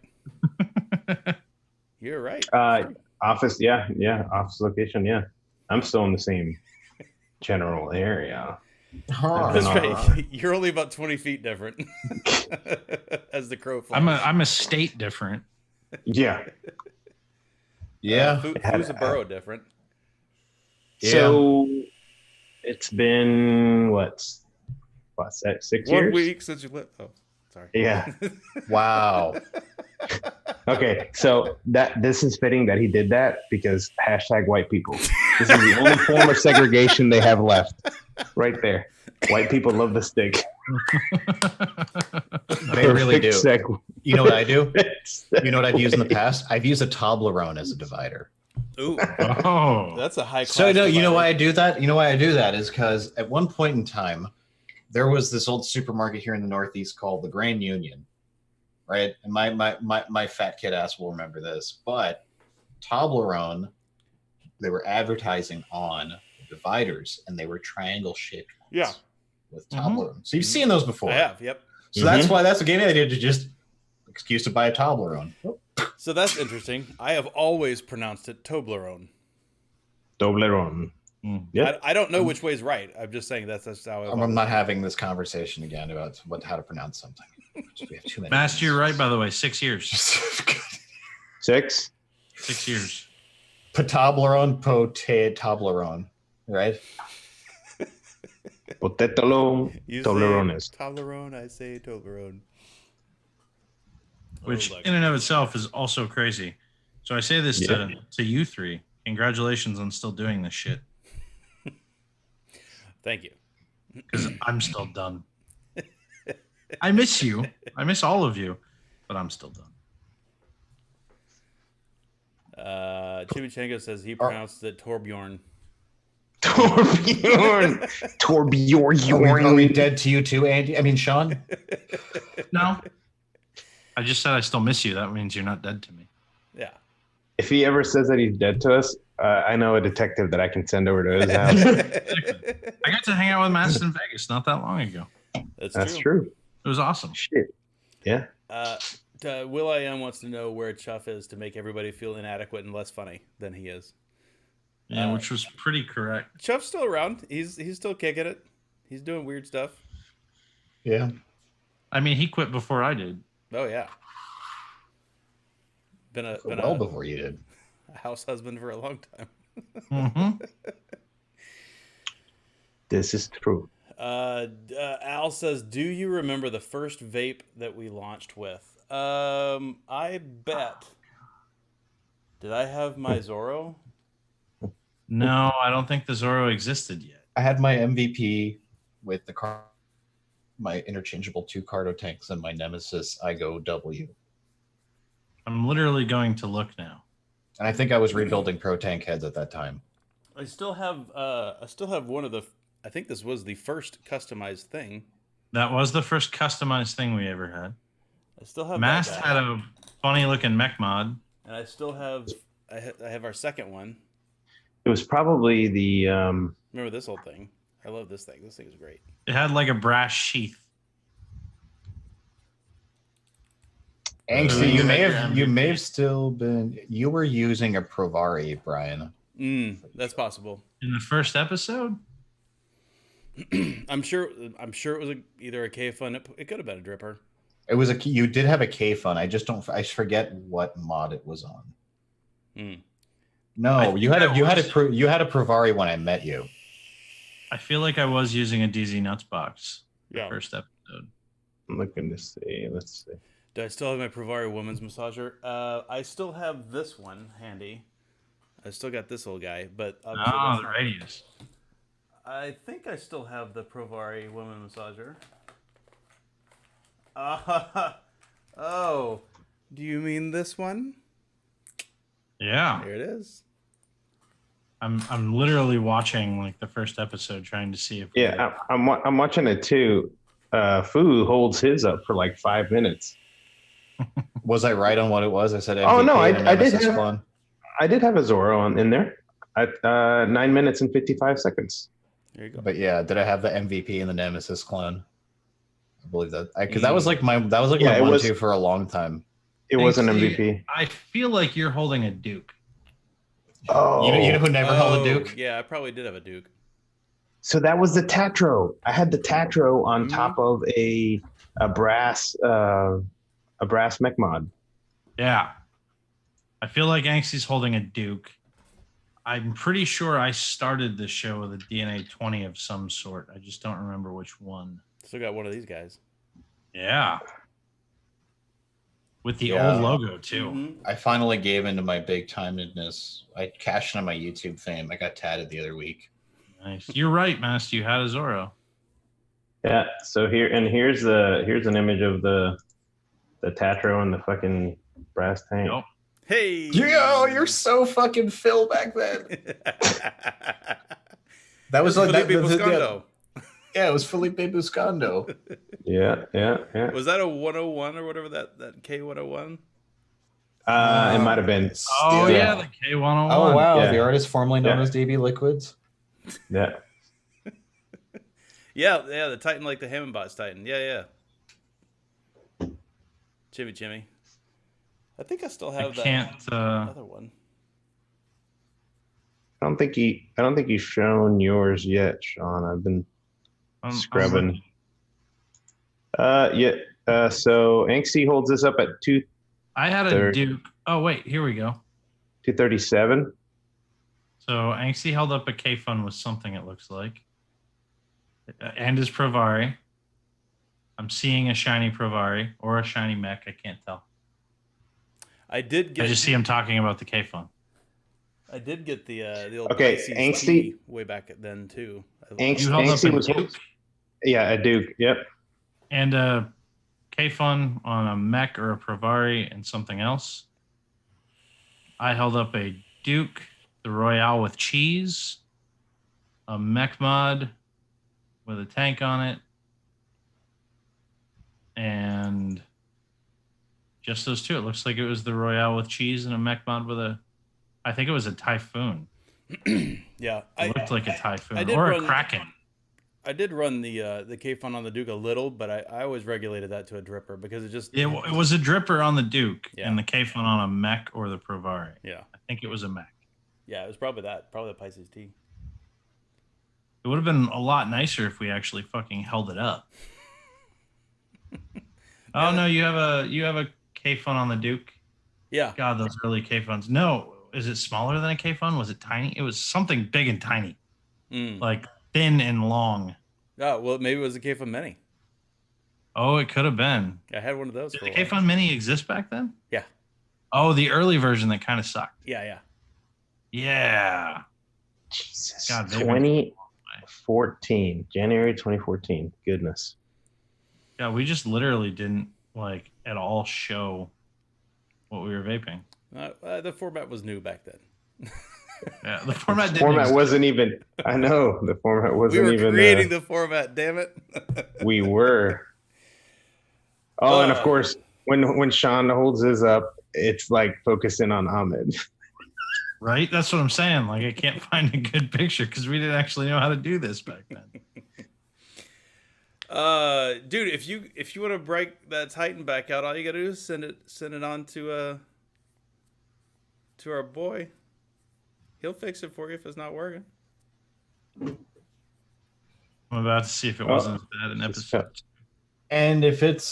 You're right. office, yeah, office location, yeah. I'm still in the same general area. That's right. You're only about 20 feet different, as the crow flies. I'm a state different. Yeah. Yeah. Who's a borough different? So it's been what, 6 1 years? week since you left. Oh, sorry. Yeah. Wow. Okay, so this is fitting that he did that because hashtag white people. This is the only form of segregation they have left. Right there. White people love the stick. They really do. Segue. You know what I do? You know what I've used in the past? I've used a Toblerone as a divider. Ooh, Oh, that's a high class. So no, you know divider. why I do that? You know why I do that is because at one point in time, there was this old supermarket here in the Northeast called the Grand Union, right? And my fat kid ass will remember this, but Toblerone, they were advertising on dividers, and they were triangle shaped ones. Yeah. With Toblerone. So you've seen those before. I have, yep. So that's why that's what gave me the idea to just excuse to buy a Toblerone. So that's interesting. I have always pronounced it Toblerone. Toblerone. Yep. I don't know which way is right. I'm just saying that's how I'm not having this conversation again about how to pronounce something. We have too many. Master, you're right, by the way. 6 years. 6? 6 years. Toblerone, Toblerone, right? Potetolo, You Toblerones. say Toblerone, I say Toblerone. Which Oh, in and of itself is also crazy. So I say this to you three. Congratulations on still doing this shit. Thank you. Because I'm still done. I miss you. I miss all of you, but I'm still done. Chimichenko says he pronounced it Torbjorn. Torbjorn. Are we dead to you too, Andy? I mean, Sean? No. I just said I still miss you. That means you're not dead to me. Yeah. If he ever says that he's dead to us, I know a detective that I can send over to his house. I got to hang out with Master in Vegas not that long ago. That's true. It was awesome. Shit. Yeah. Will I Am wants to know where Chuff is to make everybody feel inadequate and less funny than he is. Yeah, which was pretty correct. Chuff's still around. He's still kicking it. He's doing weird stuff. Yeah. I mean, he quit before I did. Oh yeah. Been before you did. A house husband for a long time. Mm-hmm. This is true. Al says, "Do you remember the first vape that we launched with?" I bet. Did I have my Zorro? No, I don't think the Zorro existed yet. I had my MVP with my interchangeable 2 Cardo tanks and my Nemesis IGO W. I'm literally going to look now. And I think I was rebuilding Pro Tank heads at that time. I still have one of the. I think this was the first customized thing. That was the first customized thing we ever had. I still have. Mast that had a funny looking mech mod. And I still have. I have our second one. It was probably the. Remember this old thing? I love this thing. This thing is great. It had like a brass sheath. Angsty, you may have still been. You were using a Provari, Brian. That's possible. In the first episode? I'm sure it was either a K Fun. It could have been a Dripper. It was you did have a K Fun. I forget what mod it was on. No, you had a Provari when I met you. I feel like I was using a DZ Nuts box. The first episode. I'm looking to see. Let's see. Do I still have my Provari women's massager? I still have this one handy. I still got this old guy, but the radius. I think I still have the Provari women massager. Oh, do you mean this one? Yeah. Here it is. I'm literally watching like the first episode, trying to see if. Yeah, I'm watching it too. Fu holds his up for like 5 minutes. Was I right on what it was? I said. Oh no, I did have. Clone. I did have a Zorro in there at 9 minutes and 55 seconds. There you go. But yeah, did I have the MVP and the Nemesis clone? I believe that because that was like my my 1-2 for a long time. It was an MVP. I feel like you're holding a Duke. Oh, you know who never held a Duke? Yeah, I probably did have a Duke. So that was the Tatro. I had the Tatro on top of a brass mech mod. Yeah. I feel like Angsty's holding a Duke. I'm pretty sure I started the show with a DNA 20 of some sort. I just don't remember which one. Still got one of these guys. Yeah. With the Yeah. old logo too. Mm-hmm. I finally gave into my big timedness. I cashed in on my YouTube fame. I got tatted the other week. Nice. You're right, Master. You had a Zorro. Yeah. So here's an image of the Tatro and the fucking brass tank. Nope. Hey. Yo, you're so fucking Phil back then. That was like Felipe that. Buscondo. Yeah, it was Felipe Buscondo. Yeah. Was that a 101 or whatever that K101? It might have been. Oh yeah, the K101. Oh wow, Yeah. the artist formerly known Yeah. as DB Liquids. Yeah. Yeah, the Titan, like the Hammondbots Titan. Yeah. Chimmy. I think I still have that other one. I don't think you've shown yours yet, Sean. I've been scrubbing. So Anxie holds this up at I had a Duke. Oh wait, here we go. 237. So Anxie held up a K-Fun with something, it looks like. And his Provari. I'm seeing a shiny Provari or a shiny mech. I can't tell. I just see him talking about the K-Fun. I did get the old Anxie way back then too. Anxie was Duke? Yeah, a Duke. Yep. And a K-Fun on a mech or a Provari and something else. I held up a Duke, the Royale with cheese, a mech mod with a tank on it, and just those two. It looks like it was the Royale with cheese and a mech mod with I think it was a Typhoon. Yeah. It looked like a Typhoon or a Kraken. I did run the K-Fun on the Duke a little, but I always regulated that to a dripper because it was a dripper on the Duke Yeah. and the K-Fun on a mech or the Provari. Yeah. I think it was a mech. Yeah, it was probably the Pisces T. It would have been a lot nicer if we actually fucking held it up. Oh no, you have a K-Fun on the Duke? Yeah. God, those early K-Funs. No, is it smaller than a K-Fun? Was it tiny? It was something big and tiny. Like thin and long. Oh, well, maybe it was a K-Fun Mini. Oh, it could have been. I had one of those. Did for the a while. K-Fun Mini exist back then? Yeah. Oh, the early version that kind of sucked. Yeah. Yeah. Jesus. God, 2014. January 2014. Goodness. Yeah, we just literally didn't like at all show what we were vaping. The format was new back then. Yeah, the format didn't Format exist. wasn't even. I know the format wasn't We were even. creating the format. Damn it. We were. Oh, and of course, when Sean holds his up, it's like focusing on Ahmed. Right? That's what I'm saying. Like, I can't find a good picture because we didn't actually know how to do this back then. Dude, if you want to break that Titan back out, all you gotta do is send it on to our boy. He'll fix it for you if it's not working. I'm about to see if it wasn't as bad an episode. And if it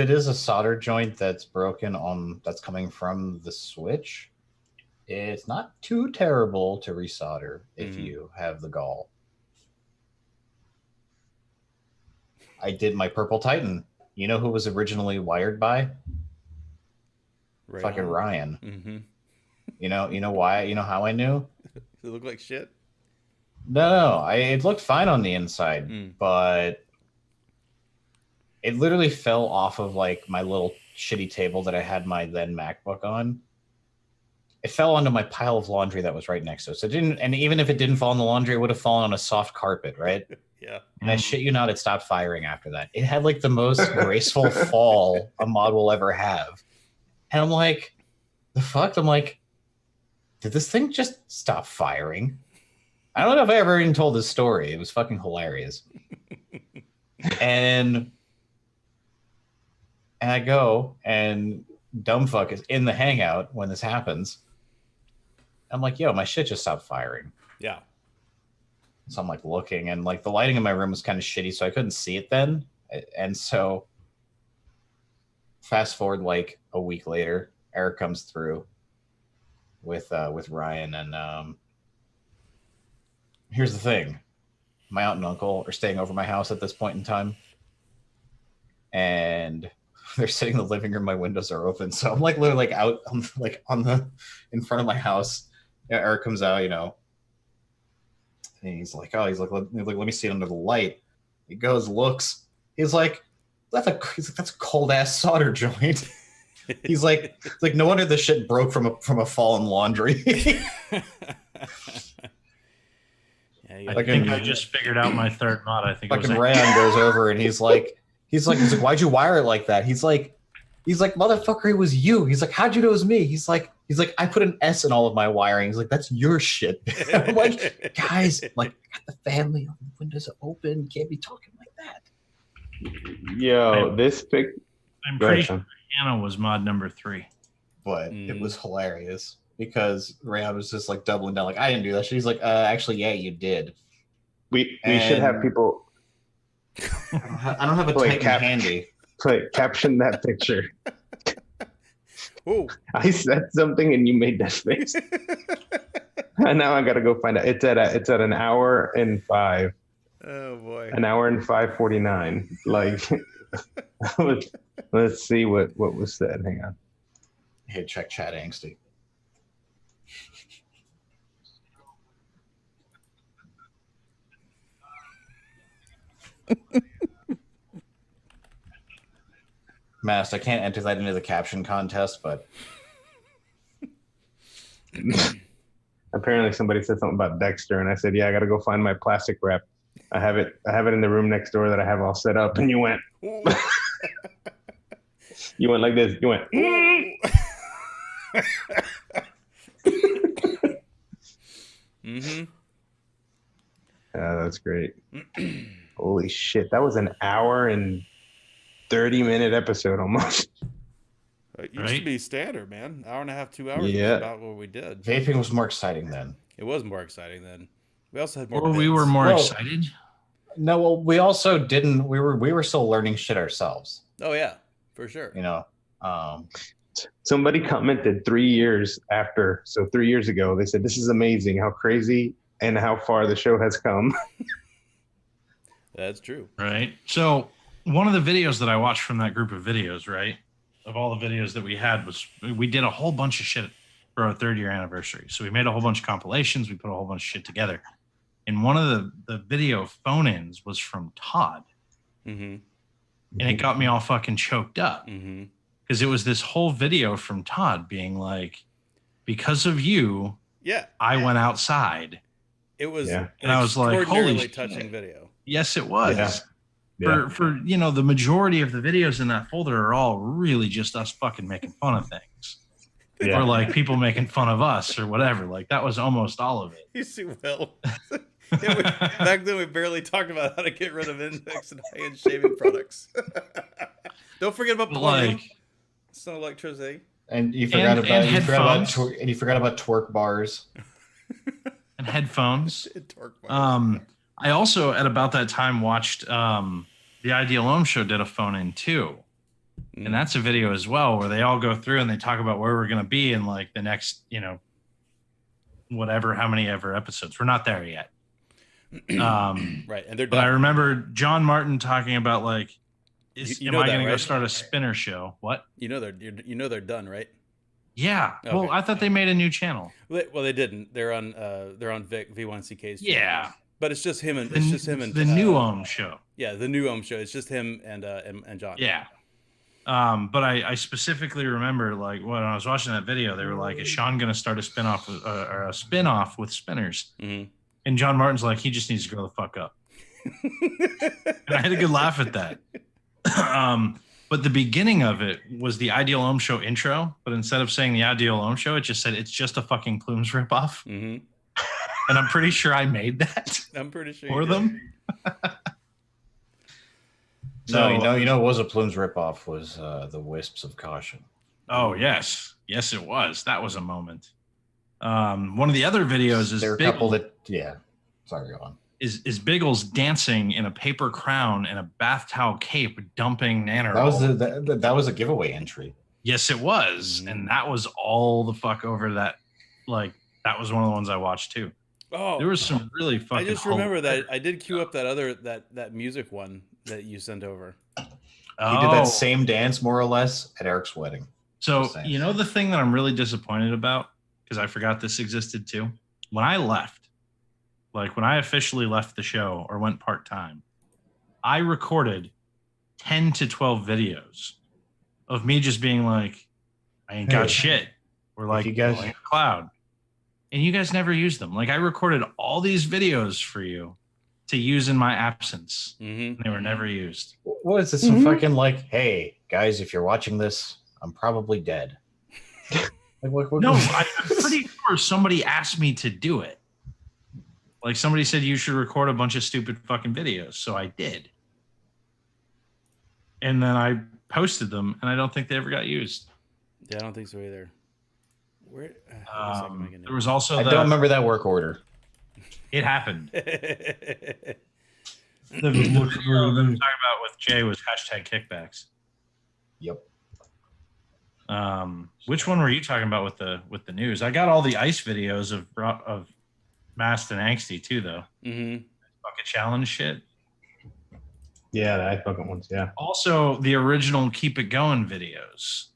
is a solder joint that's broken that's coming from the switch, it's not too terrible to resolder if you have the gall. I did my Purple Titan. You know who was originally wired by? Fucking Ryan. Mm-hmm. You know why? You know how I knew? Does it look like shit? No. It looked fine on the inside, but it literally fell off of like my little shitty table that I had my then MacBook on. It fell onto my pile of laundry that was right next to it. So it didn't, and even if it didn't fall in the laundry, it would have fallen on a soft carpet, right? Yeah. And I shit you not, it stopped firing after that. It had like the most graceful fall a mod will ever have. And I'm like, the fuck? I'm like, did this thing just stop firing? I don't know if I ever even told this story. It was fucking hilarious. and I go, and Dumbfuck is in the hangout when this happens. I'm like, yo, my shit just stopped firing. Yeah. So I'm like looking, and like the lighting in my room was kind of shitty, so I couldn't see it then. And so fast forward like a week later, Eric comes through with Ryan, and here's the thing. my aunt and uncle are staying over my house at this point in time, and they're sitting in the living room. My windows are open, so I'm like literally like out in front of my house. Yeah, Eric comes out, and he's like, let me see it under the light. He goes, looks. He's like, that's a cold ass solder joint. He's like, no wonder this shit broke from a fallen laundry. I think I just figured out my third mod. I think fucking Ran goes over and he's like, why'd you wire it like that? He's like, motherfucker, it was you. He's like, how'd you know it was me? He's like, I put an S in all of my wiring. He's like, that's your shit. I'm like, guys, like, I got the family, the windows are open. You can't be talking like that. Yo, I'm pretty sure Hannah was mod number 3. But it was hilarious because Ran was just like doubling down, like, I didn't do that. She's like, actually, yeah, you did. We should have people. I don't have a Titan handy. Caption that picture. Oh, I said something and you made that face. And now I gotta go find out. It's at an hour and 5. Oh boy. An hour and 5:49. Like, let's see what was said. Hang on. Hey, check chat, Angsty. Mast, I can't enter that into the caption contest, but apparently somebody said something about Dexter, and I said, yeah, I gotta go find my plastic wrap. I have it in the room next door that I have all set up, and you went you went like this. You went mm-hmm. Yeah, that's great. Holy shit, that was an hour and 30-minute episode almost. It used to be standard, man. Hour and a half, 2 hours. Yeah. Was about what we did. Vaping was more exciting then. It was more exciting then. We also had more. Or we were more excited. No, well, we also didn't. We were still learning shit ourselves. Oh yeah, for sure. Somebody commented 3 years after, so 3 years ago, they said, this is amazing how crazy and how far the show has come. That's true. Right. So one of the videos that I watched from that group of videos, right, of all the videos that we had, was we did a whole bunch of shit for our 3rd year anniversary. So we made a whole bunch of compilations. We put a whole bunch of shit together. And one of the video phone-ins was from Todd. Mm-hmm. And it got me all fucking choked up. Mm-hmm. Because it was this whole video from Todd being like, because of you, I went outside. It was, and I was like, holy touching video. Yes, it was. Yeah. For the majority of the videos in that folder are all really just us fucking making fun of things. Yeah. Or like people making fun of us or whatever. Like that was almost all of it. You see, Will. Back then we barely talked about how to get rid of index and high-end shaving products. Don't forget about plumbing. It's no electricity. And you forgot about twerk bars. And headphones. I also at about that time watched the Ideal Ohm Show did a phone in too. And that's a video as well where they all go through and they talk about where we're going to be in like the next, whatever, how many ever episodes. We're not there yet. Right. And they're done. But I remember John Martin talking about like, am I going to go right? start a spinner show? What? They're done, right? Yeah. Okay. Well, I thought they made a new channel. Well, they didn't. They're on V1CK's channel. Yeah. But it's just him and the new Ohm Show. Yeah, the new Ohm Show. It's just him and John. Yeah. But I specifically remember like when I was watching that video, they were like, "Is Sean going to start a spinoff or a spinoff with spinners?" Mm-hmm. And John Martin's like, "He just needs to grow the fuck up." And I had a good laugh at that. But the beginning of it was the Ideal Ohm Show intro, but instead of saying the Ideal Ohm Show, it just said it's just a fucking Plumes ripoff. Mm-hmm. And I'm pretty sure I made that. I'm pretty sure for them. So what was a Plumes ripoff was the Wisps of Caution. Oh yes, it was. That was a moment. One of the other videos is there are a couple that Sorry, go on. Is Biggles dancing in a paper crown and a bath towel cape, dumping nanner. That was a giveaway entry. Yes, it was, and that was all the fuck over that. Like that was one of the ones I watched too. Oh, There was some really fucking. I just remember that hilarious- I did queue up that other that music one that you sent over. He did that Oh. same dance more or less at Eric's wedding. So, Just saying. you know, the thing that I'm really disappointed about, because I forgot this existed too. When I left, like when I officially left the show or went part time, I recorded 10 to 12 videos of me just being like, I ain't got Hey, shit. We're like, you guys- in the cloud. And you guys never used them. Like, I recorded all these videos for you to use in my absence. Mm-hmm. And they were never used. What is this? Some fucking like, hey guys, if you're watching this, I'm probably dead. No, I'm pretty sure somebody asked me to do it. Like somebody said you should record a bunch of stupid fucking videos, so I did. And then I posted them, and I don't think they ever got used. Yeah, I don't think so either. Where? I guess I can make a There was also I don't remember that work order. It happened. note. The video that we were talking about with Jay was hashtag kickbacks. Yep. Which one were you talking about with the news? I got all the ice videos of Mast and Angsty too, though. Mm-hmm. Bucket challenge shit. Yeah, the ice bucket ones. Yeah, Also, the original Keep It Going videos.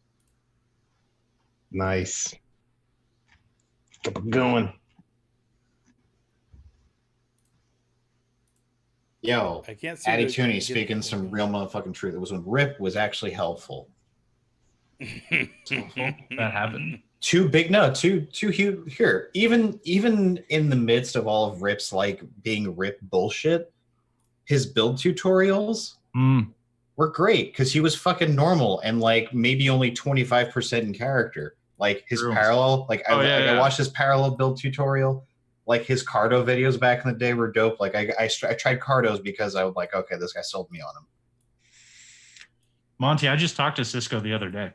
nice. Keep it going. Yo, I can't see. Addy the- Tooney get- speaking some real motherfucking truth. It was when Rip was actually helpful. That happened. Too huge here. Even in the midst of all of Rip's like being Rip bullshit, his build tutorials were great because he was fucking normal and like maybe only 25% in character. Like his True. parallel, like Yeah. I watched his parallel build tutorial. Like his Cardo videos back in the day were dope. Like I tried Cardos because I was like, okay, this guy sold me on him. Monty, I just talked to Cisco the other day.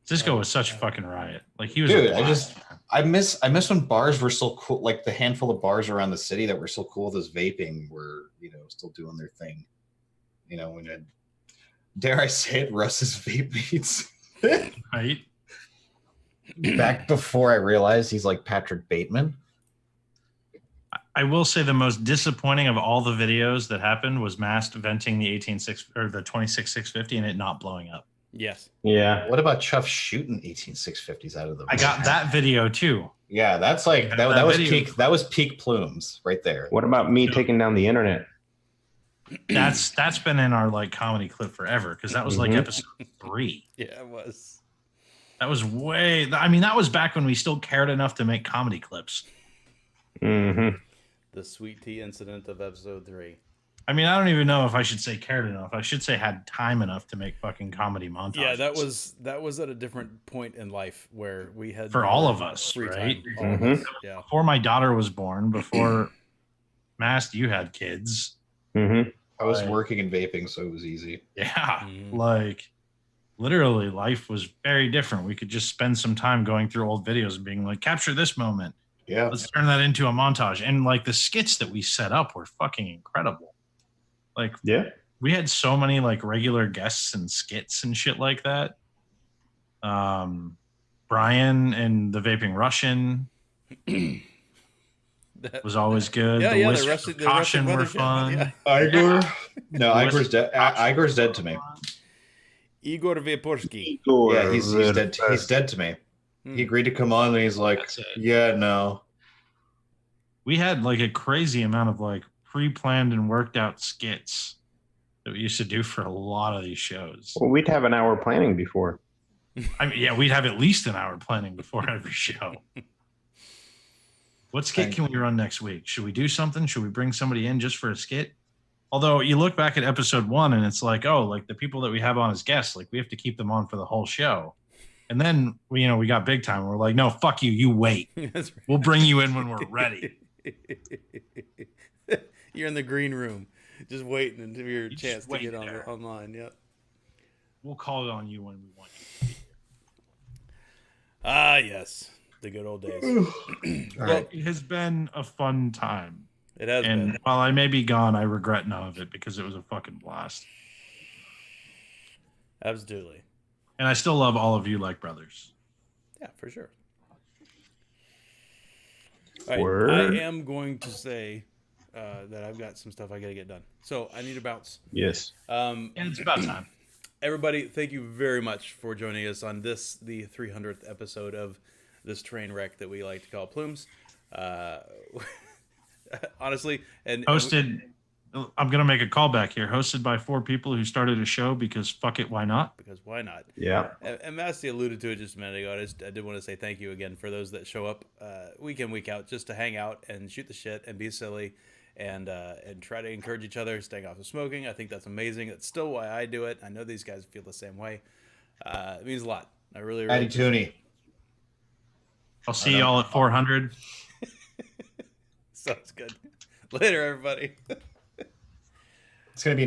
Cisco was such a fucking riot. Like he was. Dude, a blast. I miss when bars were still cool. Like the handful of bars around the city that were still cool with this vaping were, still doing their thing. When it, dare I say it, Russ's vape beats. Right. Back before I realized he's like Patrick Bateman. I will say the most disappointing of all the videos that happened was Mast venting the 18.6 or the 26.650 and it not blowing up. Yes. Yeah. What about Chuff shooting 18650s out of the? I got that video too. Yeah, that's like that was peak. That was peak Plumes right there. What about me taking down the internet? That's been in our like comedy clip forever because that was like episode 3. Yeah, it was. That was way. I mean, that was back when we still cared enough to make comedy clips. Mm-hmm. The sweet tea incident of episode 3. I mean, I don't even know if I should say cared enough. I should say had time enough to make fucking comedy montages. Yeah, that was at a different point in life where we had For all of us, free right? time. All of us, yeah. Before my daughter was born, before Mast, you had kids. Mm-hmm. I was working in vaping, so it was easy. Yeah, Mhm. like literally, life was very different. We could just spend some time going through old videos and being like, capture this moment. Yeah. Let's turn that into a montage. And like the skits that we set up were fucking incredible. Like, Yeah. we had so many like regular guests and skits and shit like that. Brian and the Vaping Russian That- was always good. Yeah, the yeah, Wisp the of Russian Caution were Weather Channel, fun. yeah. Igor. No, The Igor's Wisp dead. of Caution Igor's were dead to me. fun. Igor Vaporsky. Yeah, he's dead. He's dead to me. He agreed to come on, and he's like, That's it. "Yeah, no." We had like a crazy amount of like pre-planned and worked out skits that we used to do for a lot of these shows. Well, we'd have an hour planning before. I mean, yeah, we'd have at least an hour planning before every show. What skit can we run next week? Should we do something? Should we bring somebody in just for a skit? Although you look back at episode 1 and it's like, oh, like the people that we have on as guests, like we have to keep them on for the whole show. And then we got big time. We're like, no, fuck you. You wait. That's right. We'll bring you in when we're ready. You're in the green room, just waiting until your You just chance to wait get there. online. Yep. We'll call on you when we want you. Ah, yes, the good old days. All right. It has been a fun time. It has And been. while I may be gone, I regret none of it because it was a fucking blast. Absolutely. And I still love all of you like brothers. Yeah, for sure. All right, Word. I am going to say that I've got some stuff I got to get done. So I need to bounce. Yes. And it's about time. Everybody, thank you very much for joining us on the 300th episode of this train wreck that we like to call Plumes. Honestly, and Hosted, I'm going to make a callback here. Hosted by 4 people who started a show because fuck it, why not? because why not? Yeah. And Masty alluded to it just a minute ago. I did want to say thank you again for those that show up week in, week out, just to hang out and shoot the shit and be silly and try to encourage each other, staying off of smoking. I think that's amazing. That's still why I do it. I know these guys feel the same way. It means a lot. I really, really. Patty Tooney. I'll see y'all at 400. Sounds good. Later, everybody. It's gonna be